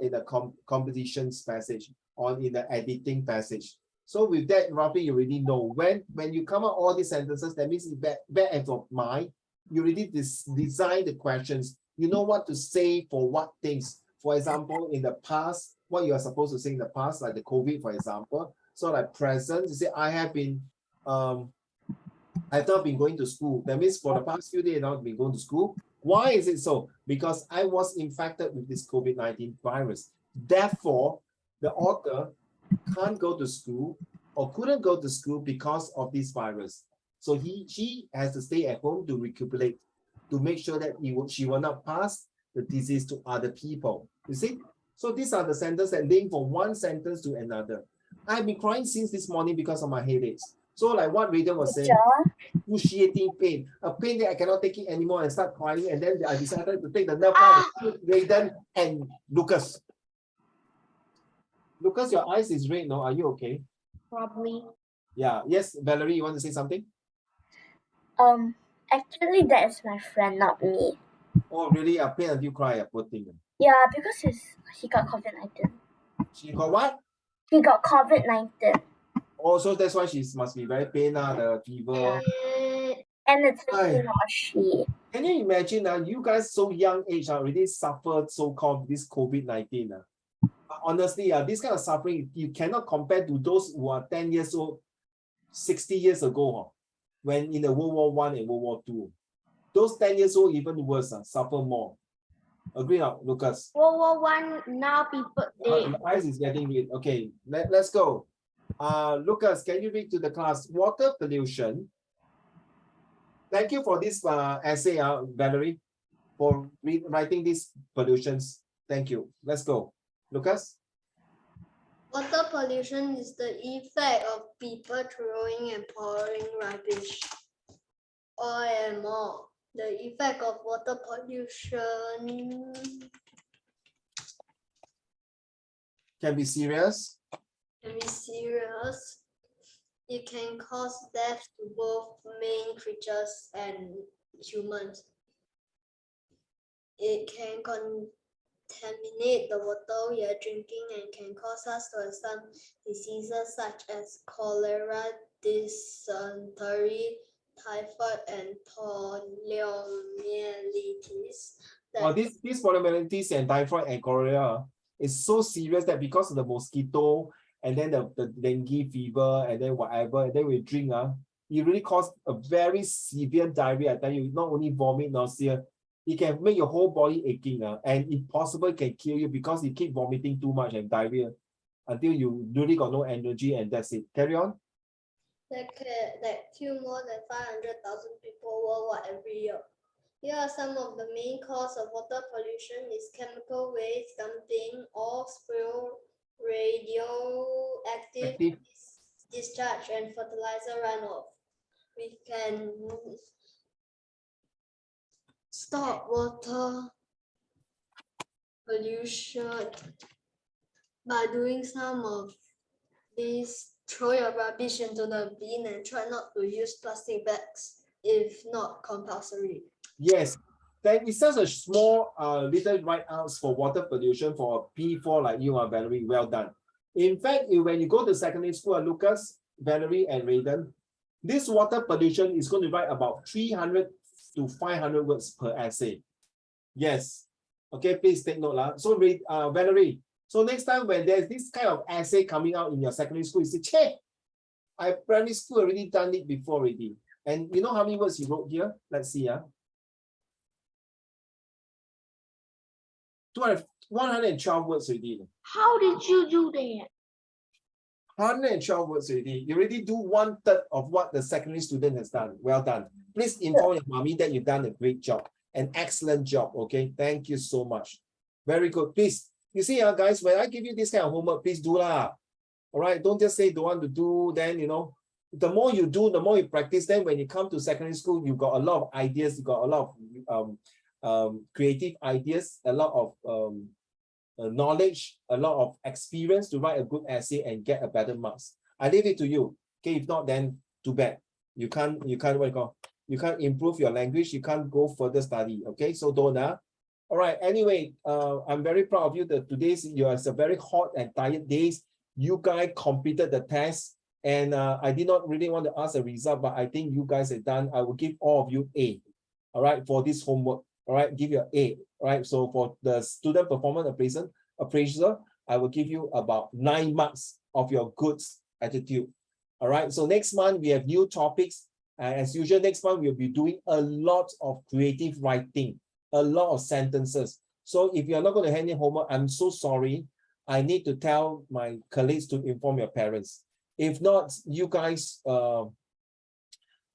competitions passage, or in the editing passage. So with that, roughly you already know when you come out all these sentences, that means back of mind, you already design the questions. You know what to say for what things. For example, in the past, what you are supposed to say in the past, like the COVID, for example. So like present, you say I have not been going to school. That means for the past few days, I've not been going to school. Why is it so? Because I was infected with this COVID-19 virus. Therefore, the author can't go to school or couldn't go to school because of this virus. So she has to stay at home to recuperate, to make sure that she will not pass the disease to other people. You see? So these are the sentences that link from one sentence to another. I've been crying since this morning because of my headaches. So like what Raiden was saying, excruciating pain, a pain that I cannot take it anymore and start crying, and then I decided to take the nerve out of Raiden and Lucas. Lucas, your eyes is red, no? Are you okay? Probably. Yeah. Yes, Valerie, you want to say something? Actually, that is my friend, not me. Oh, really? I pain until you cry, poor thing. Yeah, because he got COVID-19. She got what? He got COVID-19. Oh, so that's why she must be very pain, the fever. And it's a Ay. he, not a she. Can you imagine you guys so young age already suffered so-called this COVID-19? Honestly, this kind of suffering, you cannot compare to those who are 10 years old, 60 years ago, when in the World War I and World War II. Those 10 years old even worse, suffer more. Agree not, Lucas? World War One, now people Your eyes is getting red. Okay, let's go. Lucas, can you read to the class? Water pollution. Thank you for this essay, Valerie, for writing these pollutions. Thank you. Let's go. Lucas? Water pollution is the effect of people throwing and pouring rubbish. Or and more. The effect of water pollution Can be serious. can be serious. It can cause death to both marine creatures and humans. It can contaminate the water we are drinking and can cause us to have some diseases such as cholera, dysentery, typhoid, and poliomyelitis. This poliomyelitis and typhoid and cholera is so serious that because of the mosquito and then the dengue fever and then whatever, and then we drink, it really cause a very severe diarrhea. I tell you, not only vomit, nausea, it can make your whole body aching, and if possible, it can kill you because you keep vomiting too much and diarrhea until you really got no energy, and that's it. Carry on. That kill more than 500,000 people worldwide every year. Here are some of the main causes of water pollution: is chemical waste dumping or spill, radioactive discharge, and fertilizer runoff. We can stop water pollution by doing some of these. Throw your rubbish into the bin and try not to use plastic bags if not compulsory. Yes, there is such a small little write-outs for water pollution for P4 like you are, Valerie. Well done. In fact, when you go to secondary school, Lucas, Valerie, and Raiden, this water pollution is going to write about 300 to 500 words per essay. Yes. Okay, please take note. So, Valerie, so next time when there's this kind of essay coming out in your secondary school, you say, "Che, I primary school already done it before already." And you know how many words you wrote here? Let's see. 112 words already. How did you do that? 112 words already. You already do 1/3 of what the secondary student has done. Well done. Please inform your mommy that you've done a great job, an excellent job. Okay, thank you so much. Very good. Please, you see, guys, when I give you this kind of homework, please do lah. All right, don't just say don't want to do. Then the more you do, the more you practice. Then when you come to secondary school, you got a lot of ideas. You got a lot of creative ideas, a lot of knowledge, a lot of experience to write a good essay and get a better marks. I leave it to you. Okay, if not, then too bad. You can't you can't improve your language, you can't go further study. Okay, so don't. All right, anyway, I'm very proud of you that today's a very hot and tired days. You guys completed the test, and I did not really want to ask a result, but I think you guys have done. I will give all of you A, all right, for this homework. All right, give you an A. All right, so for the student performance appraisal, I will give you about 9 marks of your good attitude. All right, so next month we have new topics. As usual, next month we'll be doing a lot of creative writing, a lot of sentences. So if you're not going to hand in homework, I'm so sorry. I need to tell my colleagues to inform your parents. If not, you guys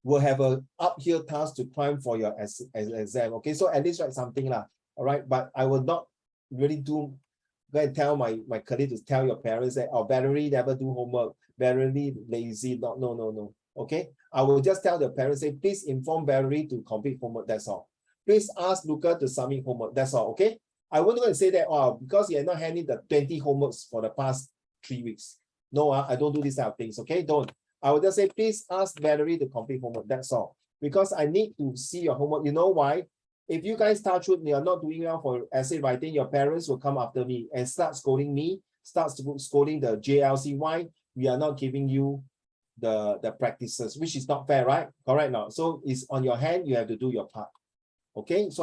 will have a uphill task to climb for your exam. Okay, so at least write something lah. All right, but I will not really go and tell my colleague to tell your parents that, oh, Valerie never do homework, Valerie lazy. No. Okay, I will just tell the parents, say, please inform Valerie to complete homework. That's all. Please ask Luca to submit homework. That's all. Okay, I won't go and say that, oh, because you're not handing the 20 homeworks for the past 3 weeks. No, I don't do these type of things. Okay, don't. I will just say, please ask Valerie to complete homework. That's all. Because I need to see your homework. You know why? if you guys touch wood, you are not doing well for essay writing, your parents will come after me and start scolding me, start scolding the JLC. Why? We are not giving you the practices, which is not fair, right? Correct now. So it's on your hand, you have to do your part. Okay, so